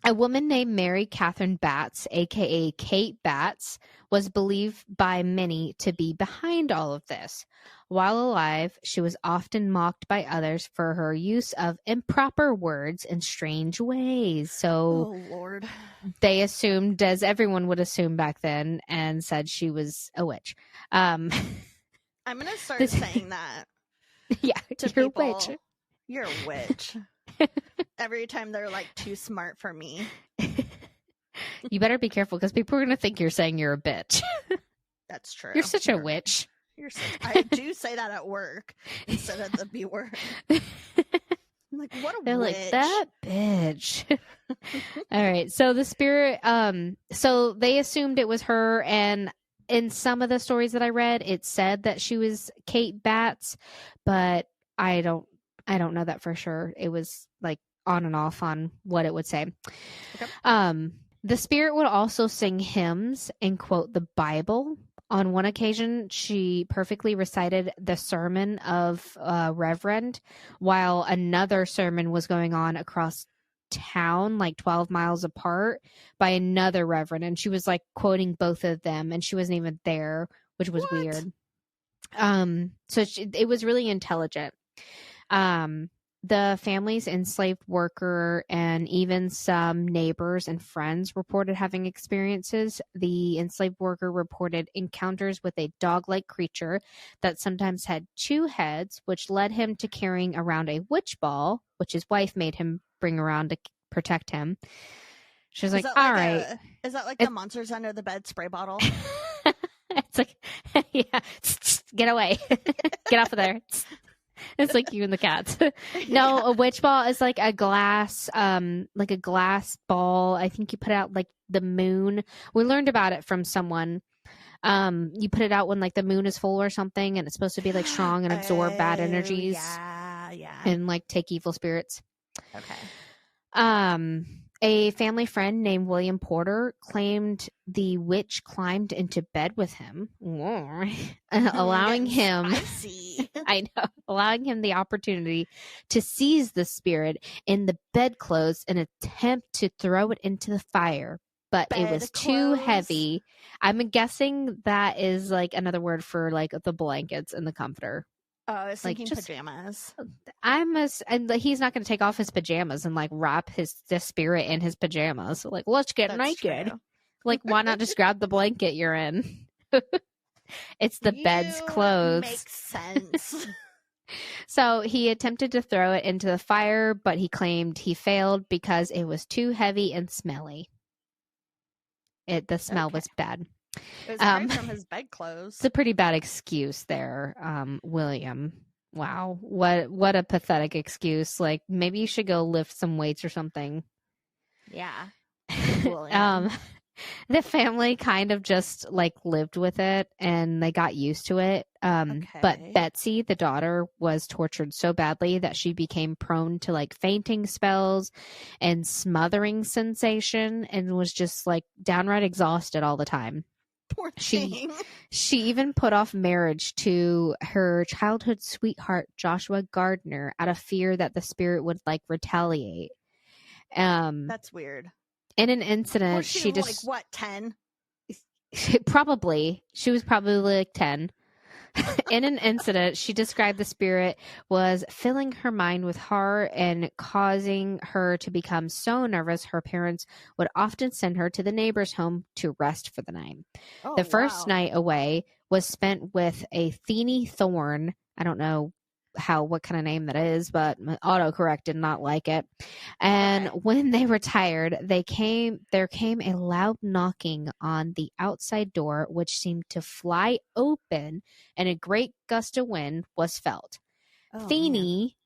A woman named Mary Catherine Batts, aka Kate Batts, was believed by many to be behind all of this. While alive, she was often mocked by others for her use of improper words in strange ways. So Oh Lord. they assumed, as everyone would assume back then, and said she was a witch. I'm gonna start saying that Yeah, to you're people. a witch. You're a witch. Every time they're like too smart for me. You better be careful because people are going to think you're saying you're a bitch. That's true. You're such a witch. I do say that at work instead of the B word. I'm like, what a They're witch. like, that bitch. All right. So the spirit, so they assumed it was her. And in some of the stories that I read, it said that she was Kate Batts, but I don't know that for sure. It was like on and off on what it would say. Okay. The spirit would also sing hymns and quote the Bible. On one occasion, she perfectly recited the sermon of a reverend while another sermon was going on across town, like 12 miles apart, by another reverend. And she was like quoting both of them, and she wasn't even there, which was weird. So it was really intelligent. The family's enslaved worker and even some neighbors and friends reported having experiences. The enslaved worker reported encounters with a dog-like creature that sometimes had 2 heads, which led him to carrying around a witch ball, which his wife made him bring around to protect him. She was like, all right. Is that like the monsters under the bed spray bottle? It's like, yeah, get away. Get off of there. It's like you and the cats. No, a witch ball is like a glass ball. I think you put out like the moon. We learned about it from someone. You put it out when like the moon is full or something, and it's supposed to be like strong and absorb bad energies. Yeah. And like take evil spirits. Okay. A family friend named William Porter claimed the witch climbed into bed with him, allowing him allowing him the opportunity to seize the spirit in the bedclothes and attempt to throw it into the fire. But it was too heavy. I'm guessing that is like another word for like the blankets and the comforter. Oh, I was thinking just pajamas. And he's not going to take off his pajamas and like wrap the spirit in his pajamas. Like, let's get naked. True. Like, why not just grab the blanket you're in? It's the bed's clothes. Makes sense. So he attempted to throw it into the fire, but he claimed he failed because it was too heavy and smelly. The smell was bad. It was probably from his bedclothes. It's a pretty bad excuse there, William. Wow, what a pathetic excuse. Like, maybe you should go lift some weights or something. Yeah. The family kind of just like lived with it and they got used to it. But Betsy, the daughter, was tortured so badly that she became prone to like fainting spells and smothering sensation and was just like downright exhausted all the time. Poor thing. She even put off marriage to her childhood sweetheart, Joshua Gardner, out of fear that the spirit would like retaliate. That's weird. In an incident, she just like what, 10? Probably. She was probably like 10. In an incident, she described the spirit was filling her mind with horror and causing her to become so nervous her parents would often send her to the neighbor's home to rest for the night. Oh, the first night away was spent with a Thorn. I don't know what kind of name that is, but my autocorrect did not like it. And when they retired, there came a loud knocking on the outside door, which seemed to fly open, and a great gust of wind was felt. Oh, man. Feeny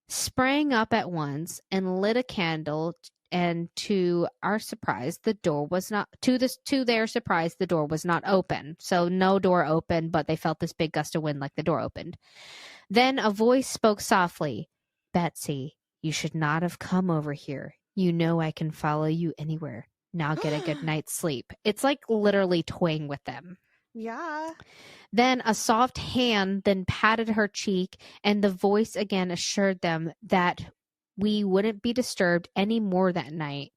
sprang up at once and lit a candle, and to their surprise, the door was not open. So no door open, but they felt this big gust of wind like the door opened. Then a voice spoke softly. "Betsy, you should not have come over here. You know I can follow you anywhere. Now get a good night's sleep." It's like literally toying with them. Yeah. Then a soft hand then patted her cheek, and the voice again assured them that we wouldn't be disturbed any more that night.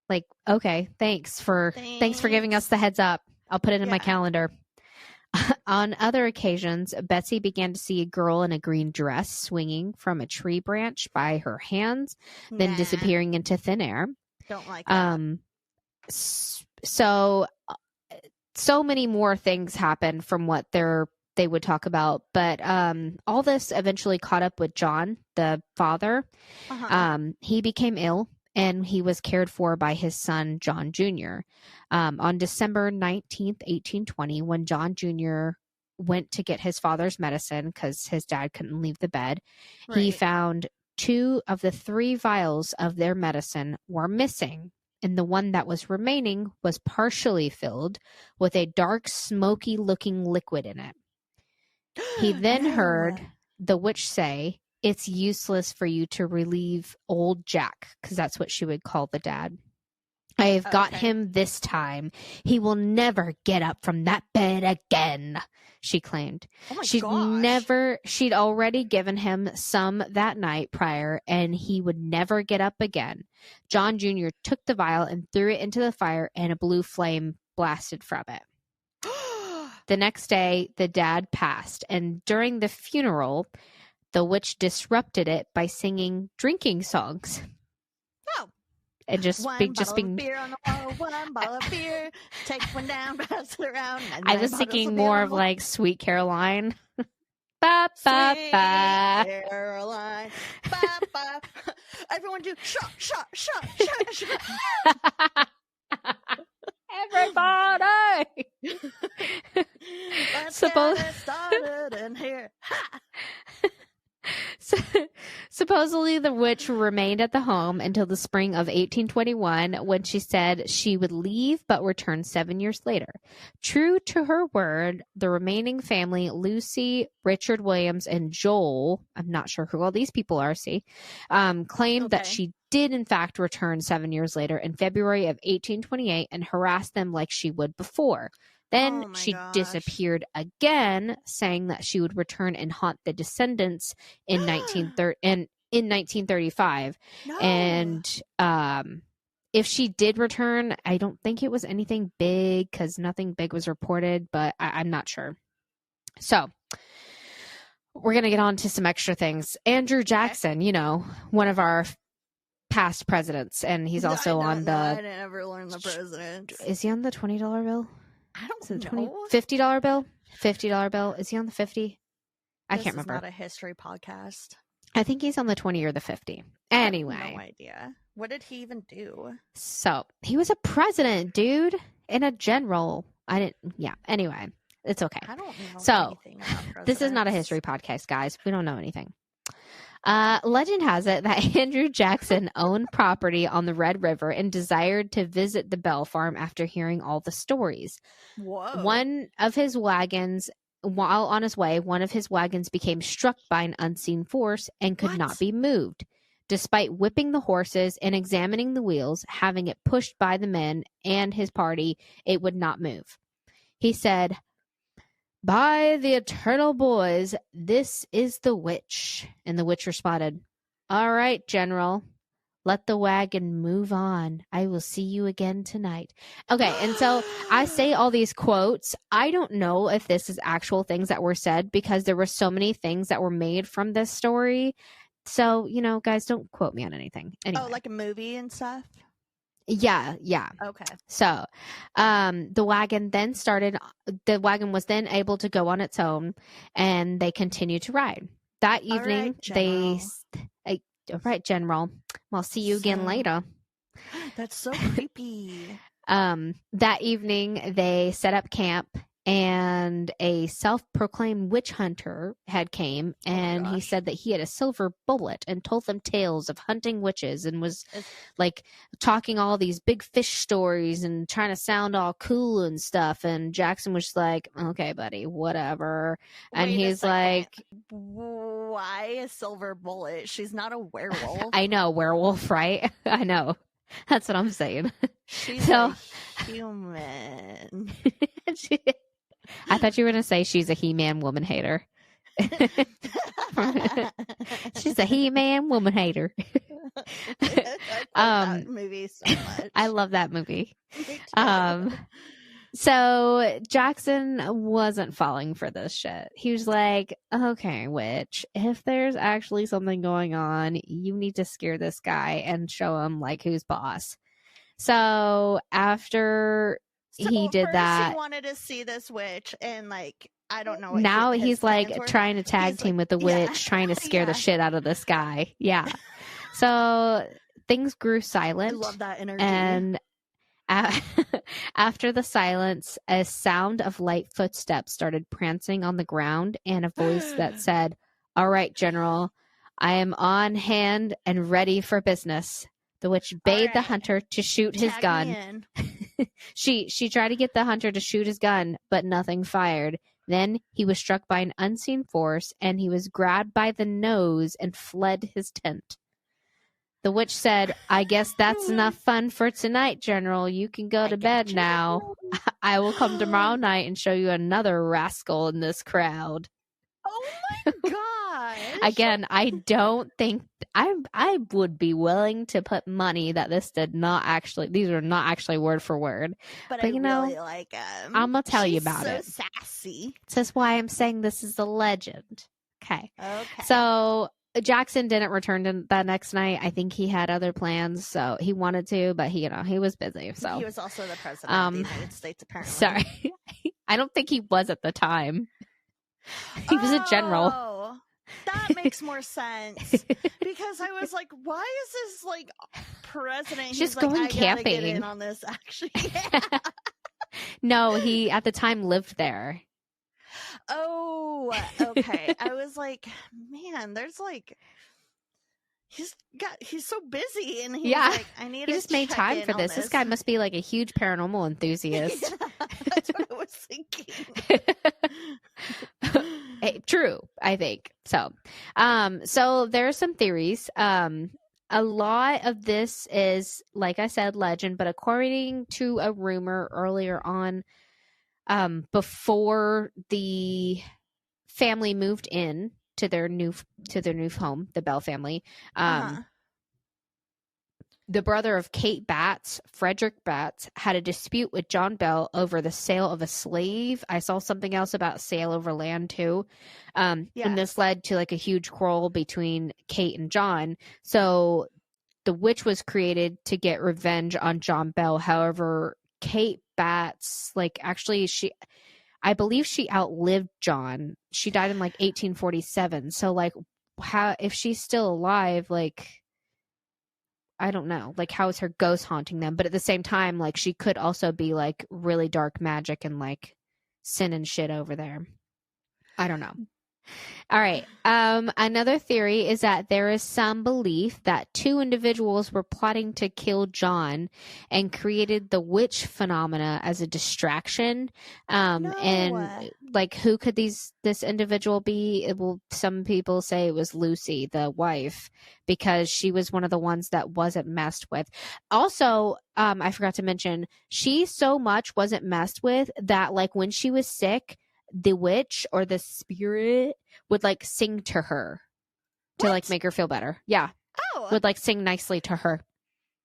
Like, okay, thanks for giving us the heads up. I'll put it in my calendar. On other occasions, Betsy began to see a girl in a green dress swinging from a tree branch by her hands, then disappearing into thin air. Don't like that. So many more things happened from what they would talk about, but all this eventually caught up with John, the father. He became ill, and he was cared for by his son, John Jr. On December 19th, 1820, when John Jr. went to get his father's medicine because his dad couldn't leave the bed, he found 2 of the 3 vials of their medicine were missing, and the one that was remaining was partially filled with a dark, smoky-looking liquid in it. He then heard the witch say, "It's useless for you to relieve old Jack," because that's what she would call the dad. "I have got him this time. He will never get up from that bed again," she claimed. Oh my gosh. She'd already given him some that night prior, and he would never get up again. John Jr. took the vial and threw it into the fire, and a blue flame blasted from it. The next day, the dad passed, and during the funeral, the witch disrupted it by singing drinking songs. Oh. And just being beer on the wall, 1 bottle of beer, take one down, pass it around. I was thinking more of like Sweet Caroline. Ba, ba, Sweet ba. Caroline. Ba, ba. Everyone do shot, shot, shot, shot, shot. Everybody! Let's get it started in here. Ha! Supposedly, the witch remained at the home until the spring of 1821, when she said she would leave but return 7 years later. True to her word, the remaining family, Lucy, Richard Williams, and Joel, I'm not sure who all these people are, claimed that she did in fact return 7 years later in February of 1828 and harassed them like she would before. Then she disappeared again, saying that she would return and haunt the descendants in 1935. No. And if she did return, I don't think it was anything big because nothing big was reported, but I'm not sure. So we're going to get on to some extra things. Andrew Jackson, one of our past presidents, and he's also on the... I didn't ever learn the president. Is he on the $20 bill? I don't know. $50 bill? $50 bill. Is he on the 50? I can't remember. This is not a history podcast. I think he's on the 20 or the 50. Anyway. I have no idea. What did he even do? So, he was a president, dude. And a general. Anyway. It's okay. I don't know anything about presidents. This is not a history podcast, guys. We don't know anything. Legend has it that Andrew Jackson owned property on the Red River and desired to visit the Bell Farm after hearing all the stories. Whoa. While on his way, one of his wagons became struck by an unseen force and could not be moved. Despite whipping the horses and examining the wheels, having it pushed by the men and his party, it would not move. He said, "By the eternal boys, this is the witch." And the witch responded, "All right, General, let the wagon move on. I will see you again tonight." Okay, and so I say all these quotes. I don't know if this is actual things that were said because there were so many things that were made from this story. So, guys, don't quote me on anything. Anyway. Oh, like a movie and stuff? Yeah. Okay. So, the wagon was then able to go on its own, and they continued to ride. that All evening, right, General. all right, General. I'll see you again So- later. That's so creepy. That evening, they set up camp, and a self-proclaimed witch hunter had came, and he gosh. said that he had a silver bullet and told them tales of hunting witches, and was like talking all these big fish stories and trying to sound all cool and stuff. And Jackson was like, "Okay, buddy, whatever." And Wait a he's second. like, Why a silver bullet? She's not a werewolf. "I know, werewolf, right? I know." That's what I'm saying. She's So- a human. I thought you were going to say she's a He-Man woman hater. She's a He-Man woman hater. I love that movie so much. I love that movie. Me too. So Jackson wasn't falling for this shit. He was like, okay, witch, if there's actually something going on, you need to scare this guy and show him like who's boss. So after he did first that, he wanted to see this witch, and like I don't know. What now his he's plans like were. trying to tag He's team like, with the yeah. witch, trying to scare the Yeah. shit out of this guy. Yeah. So things grew I silent. love that energy. And after the silence, a sound of light footsteps started prancing on the ground, and a voice that said, "All right, General, I am on hand and ready for business." The witch bade the right. hunter to shoot his Tag gun. me in. She tried to get the hunter to shoot his gun, but nothing fired. Then he was struck by an unseen force, and he was grabbed by the nose and fled his tent. The witch said, "I guess that's enough fun for tonight, General. You can go to bed now. I will come tomorrow night and show you another rascal in this crowd." Oh my gosh! Again, I don't think I would be willing to put money that these are not actually word for word. but but I you know, really like him. I'm gonna tell you She's about so it. Sassy. This is why I'm saying this is a legend. Okay. Okay. So Jackson didn't return to that next night. I think he had other plans, so he wanted to, but he was busy. So he was also the president of the United States, apparently. sorry, I don't think he was at the time. He was a general. Oh, that makes more sense. Because I was like, why is this like president? He's He's just like, going I gotta get camping. in on this. Actually, No, he at the time lived there. Oh, okay. I was like, man, there's like, he's so busy, and he's Yeah. like, I need. He just made time for this. This guy must be like a huge paranormal enthusiast. That's what I was thinking. Hey, true, I think so. So there are some theories. A lot of this is, like I said, legend, but according to a rumor earlier on, before the family moved in to their new home, the Bell family, Uh-huh. the brother of Kate Batts, Frederick Batts, had a dispute with John Bell over the sale of a slave. I saw something else about sale over land too. And this led to like a huge quarrel between Kate and John. So the witch was created to get revenge on John Bell. However, Kate Batts, I believe she outlived John. She died in like 1847. So like, how, if she's still alive, like, I don't know, like, how is her ghost haunting them? But at the same time, like, she could also be like really dark magic and like sin and shit over there. I don't know. All right. Another theory is that there is some belief that two individuals were plotting to kill John and created the witch phenomena as a distraction. And like, who could this individual be? Some people say it was Lucy, the wife, because she was one of the ones that wasn't messed with. Also, I forgot to mention, she so much wasn't messed with that, like, when she was sick, the witch or the spirit would like sing to her to like make her feel better. Yeah. Oh. Would like sing nicely to her.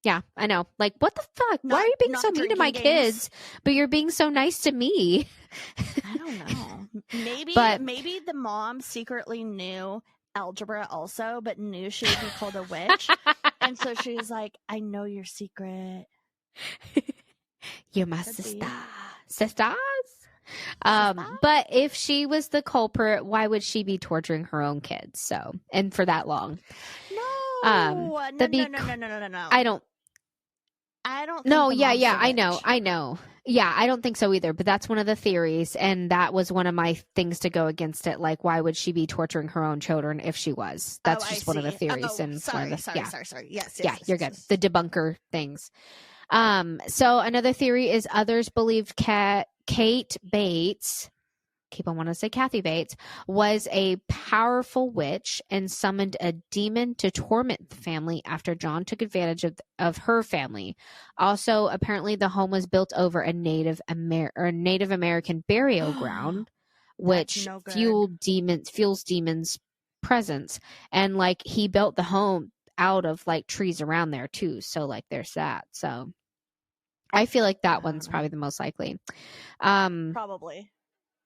Yeah, I know. Like, what the fuck? Why are you being so mean to my kids, but you're being so nice to me? I don't know. Maybe the mom secretly knew algebra also, but knew she would be called a witch. And so she's like, I know your secret. You're my sister. Sisters? But if she was the culprit, why would she be torturing her own kids? So, and for that long? No, no. I don't. I don't. No, think the yeah, mom's yeah, the witch. I know. Yeah, I don't think so either. But that's one of the theories, and that was one of my things to go against it. Like, why would she be torturing her own children if she was? That's just one of the theories. Oh, and sorry. Yes. You're good. The debunker things. So another theory is others believed Kate Bates, keep on wanting to say Kathy Bates, was a powerful witch and summoned a demon to torment the family after John took advantage of her family. Also, apparently the home was built over a Native American burial ground, which fuels demons' presence. And like he built the home out of like trees around there too. So like there's that. So I feel like that one's probably the most likely. Probably.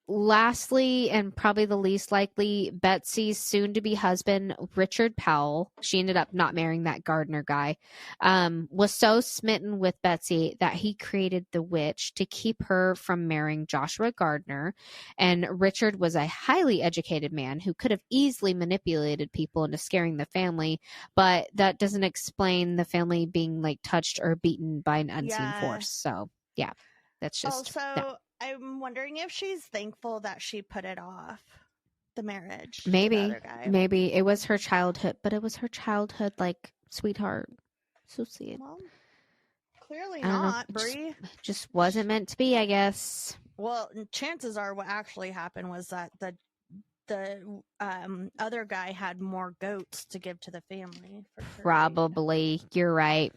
Lastly, and probably the least likely, Betsy's soon-to-be husband, Richard Powell, she ended up not marrying that gardener guy, was so smitten with Betsy that he created the witch to keep her from marrying Joshua Gardner. And Richard was a highly educated man who could have easily manipulated people into scaring the family, but that doesn't explain the family being like touched or beaten by an unseen force. So, yeah, that's just... Also... No. I'm wondering if she's thankful that she put it off, the marriage. Maybe, to the other guy. maybe it was her childhood, but it was her childhood, like, sweetheart. So sweet. Well, clearly I don't not, know, Brie. Just wasn't meant to be, I guess. Well, chances are what actually happened was that the other guy had more goats to give to the family. Probably. You're right.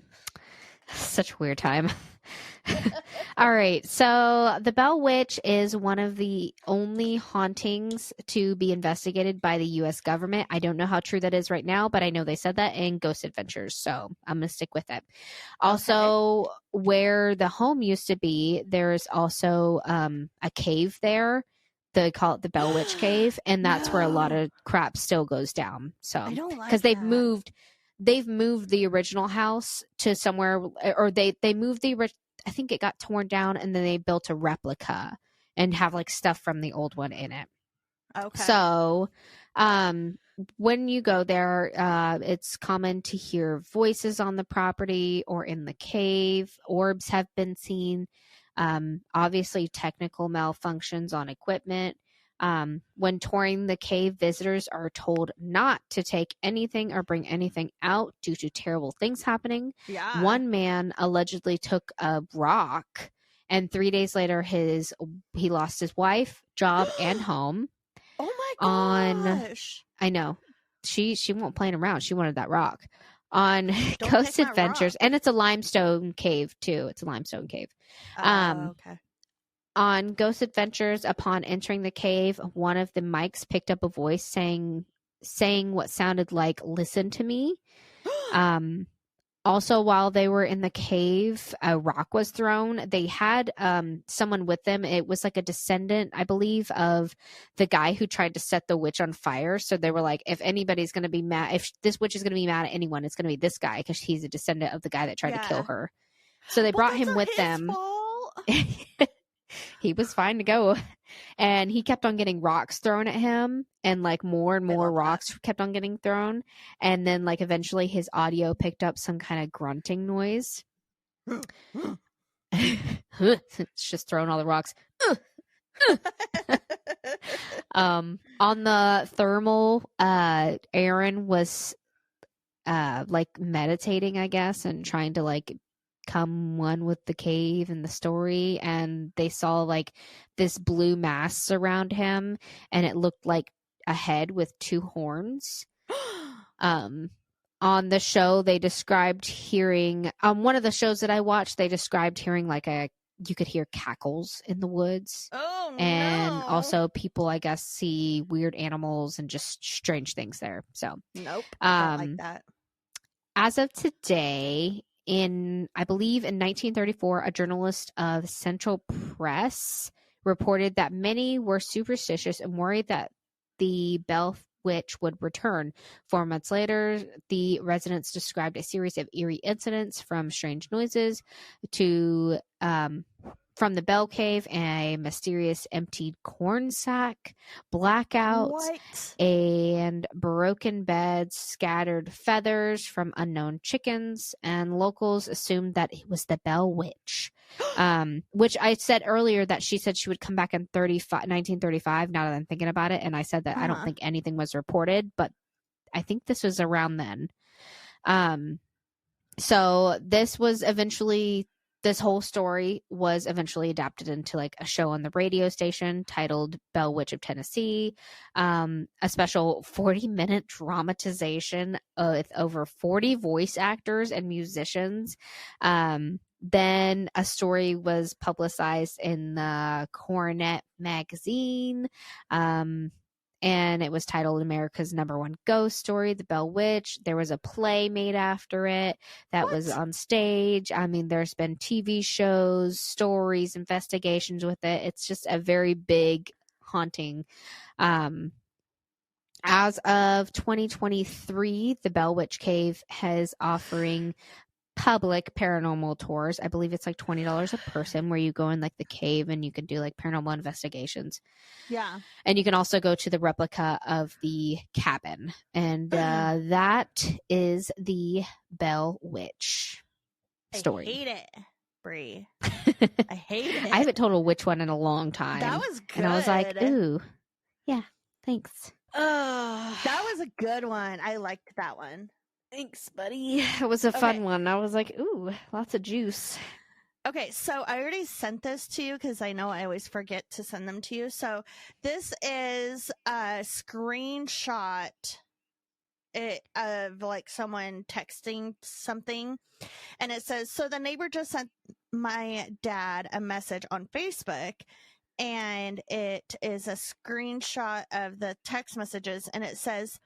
Such a weird time. All right. So the Bell Witch is one of the only hauntings to be investigated by the U.S. government. I don't know how true that is right now, but I know they said that in Ghost Adventures. So I'm going to stick with it. Also, where the home used to be, there's also a cave there. They call it the Bell Witch Cave. And that's where a lot of crap still goes down. So I don't like because they've moved the original house to somewhere, or they moved I think it got torn down and then they built a replica and have like stuff from the old one in it. Okay. So, when you go there, it's common to hear voices on the property or in the cave. Orbs have been seen. Obviously technical malfunctions on equipment. When touring the cave, visitors are told not to take anything or bring anything out due to terrible things happening. Yeah. One man allegedly took a rock, and 3 days later, he lost his wife, job, and home. Oh my gosh! I know she won't play around. She wanted that rock on Ghost Adventures, and it's a limestone cave too. It's a limestone cave. Okay. On Ghost Adventures, upon entering the cave, one of the mics picked up a voice saying what sounded like, "Listen to me." Also, while they were in the cave, a rock was thrown. They had someone with them. It was like a descendant, I believe, of the guy who tried to set the witch on fire. So they were like, if anybody's going to be mad, if this witch is going to be mad at anyone, it's going to be this guy because he's a descendant of the guy that tried to kill her. So they brought him with them. He was fine to go. And he kept on getting rocks thrown at him, and like more and more rocks kept on getting thrown. And then like eventually his audio picked up some kind of grunting noise. It's just throwing all the rocks. On the thermal, Aaron was like meditating, I guess, and trying to like come one with the cave and the story, and they saw like this blue mass surround him, and it looked like a head with two horns. On the show, they described hearing one of the shows that I watched, they described hearing like you could hear cackles in the woods. And also people, I guess, see weird animals and just strange things there. So nope, don't like that. As of today, I believe in 1934, a journalist of Central Press reported that many were superstitious and worried that the Bell Witch would return. 4 months later, the residents described a series of eerie incidents, from strange noises to from the Bell Cave, a mysterious emptied corn sack, blackouts, What? and broken beds, scattered feathers from unknown chickens, and locals assumed that it was the Bell Witch. Which I said earlier that she said she would come back in 1935, now that I'm thinking about it, and I said that I don't think anything was reported, but I think this was around then. So this whole story was eventually adapted into like a show on the radio station titled Bell Witch of Tennessee, a special 40-minute dramatization with over 40 voice actors and musicians. Then a story was publicized in the Coronet magazine, and it was titled America's #1 Ghost Story, The Bell Witch. There was a play made after it that was on stage. I mean, there's been TV shows, stories, investigations with it. It's just a very big haunting. As of 2023, the Bell Witch Cave is offering public paranormal tours. I believe it's like $20 a person, where you go in like the cave and you can do like paranormal investigations. Yeah. And you can also go to the replica of the cabin. And that is the Bell Witch story. I hate it, Brie. I hate it. I haven't told a witch one in a long time. That was good. And I was like, ooh, yeah, thanks. Oh, that was a good one. I liked that one. Thanks, buddy. It was a fun one. I was like, ooh, lots of juice. Okay, so I already sent this to you because I know I always forget to send them to you. So this is a screenshot of like someone texting something. And it says, so the neighbor just sent my dad a message on Facebook. And it is a screenshot of the text messages. And it says,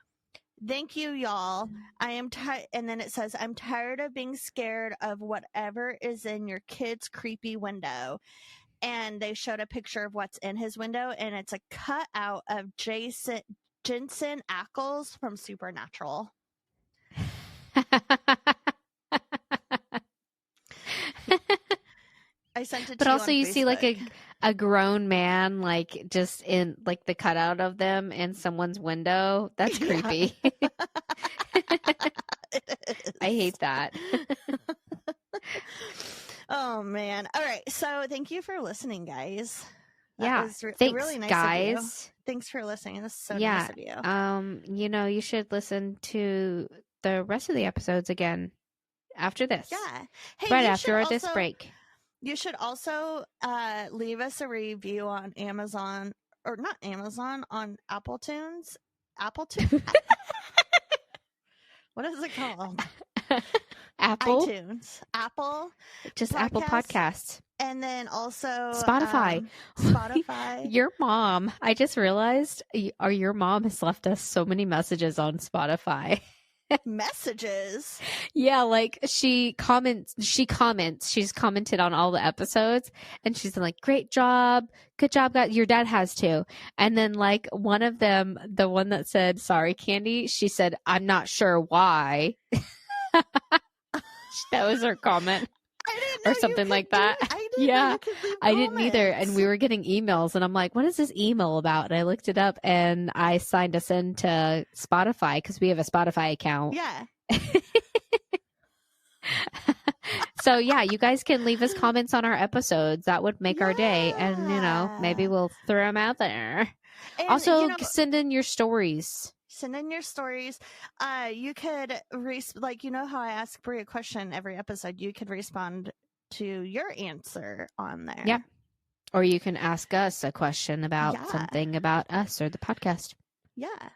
thank you, y'all. I am tired. And then it says, I'm tired of being scared of whatever is in your kid's creepy window. And they showed a picture of what's in his window. And it's a cutout of Jensen Ackles from Supernatural. I sent it to you. But also you Facebook. see like a grown man like just in like the cutout of them in someone's window. That's creepy. I hate that. Oh man. All right. So thank you for listening, guys. That was thanks, really nice guys. of you. Thanks for listening. That's so nice of you. You know, you should listen to the rest of the episodes again after this. Yeah. Hey, right after this break. You should also leave us a review on Amazon, or not Amazon, on Apple Tunes. Apple Tunes? What is it called? Apple? iTunes. Apple. Just Podcasts. Apple Podcasts. And then also Spotify. Spotify. Your mom, I just realized, your mom has left us so many messages on Spotify. Messages? Yeah, like she commented on all the episodes, and she's like, great job, good job, guys. Your dad has too. And then like one of them, the one that said, sorry, Candy, she said, I'm not sure why. That was her comment. Or something like that. I didn't either. And we were getting emails, and I'm like, what is this email about? And I looked it up, and I signed us into Spotify because we have a Spotify account. Yeah. So yeah, you guys can leave us comments on our episodes. That would make our day. And you know, maybe we'll throw them out there. And, also, send in your stories. Send in your stories. You could, like, you know how I ask Brie a question every episode? You could respond to your answer on there. Yeah. Or you can ask us a question about something about us or the podcast. Yeah.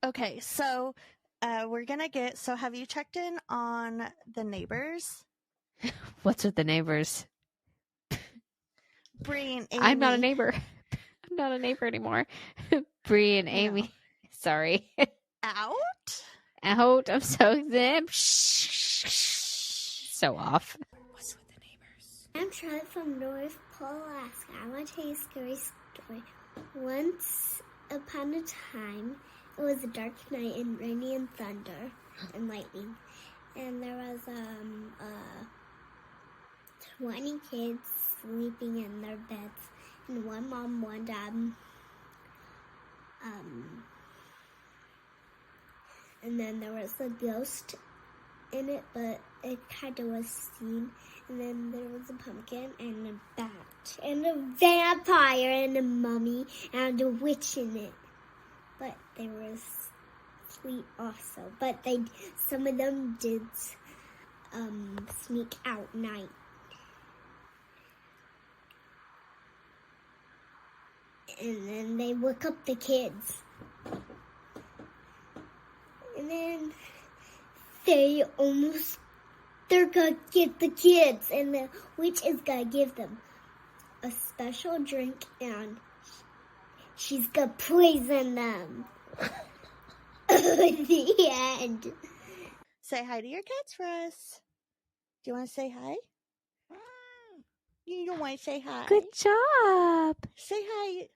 Okay, so we're going to so have you checked in on the neighbors? What's with the neighbors? Brie and Amy. I'm not a neighbor. I'm not a neighbor anymore. Brie and Amy. No. Sorry. Out? I'm so them. So off. What's with the neighbors? I'm Charlotte from North Pole, Alaska. I want to tell you a scary story. Once upon a time, it was a dark night and rainy and thunder and lightning. And there was 20 kids sleeping in their beds, and one mom, one dad, and then there was a ghost in it, but it kind of was seen. And then there was a pumpkin and a bat and a vampire and a mummy and a witch in it. But there was sleep also. But some of them did sneak out night. And then they woke up the kids. And then they're gonna get the kids, and the witch is gonna give them a special drink, and she's gonna poison them. The end. Say hi to your kids for us. Do you want to say hi? You don't want to say hi? Good job. Say hi.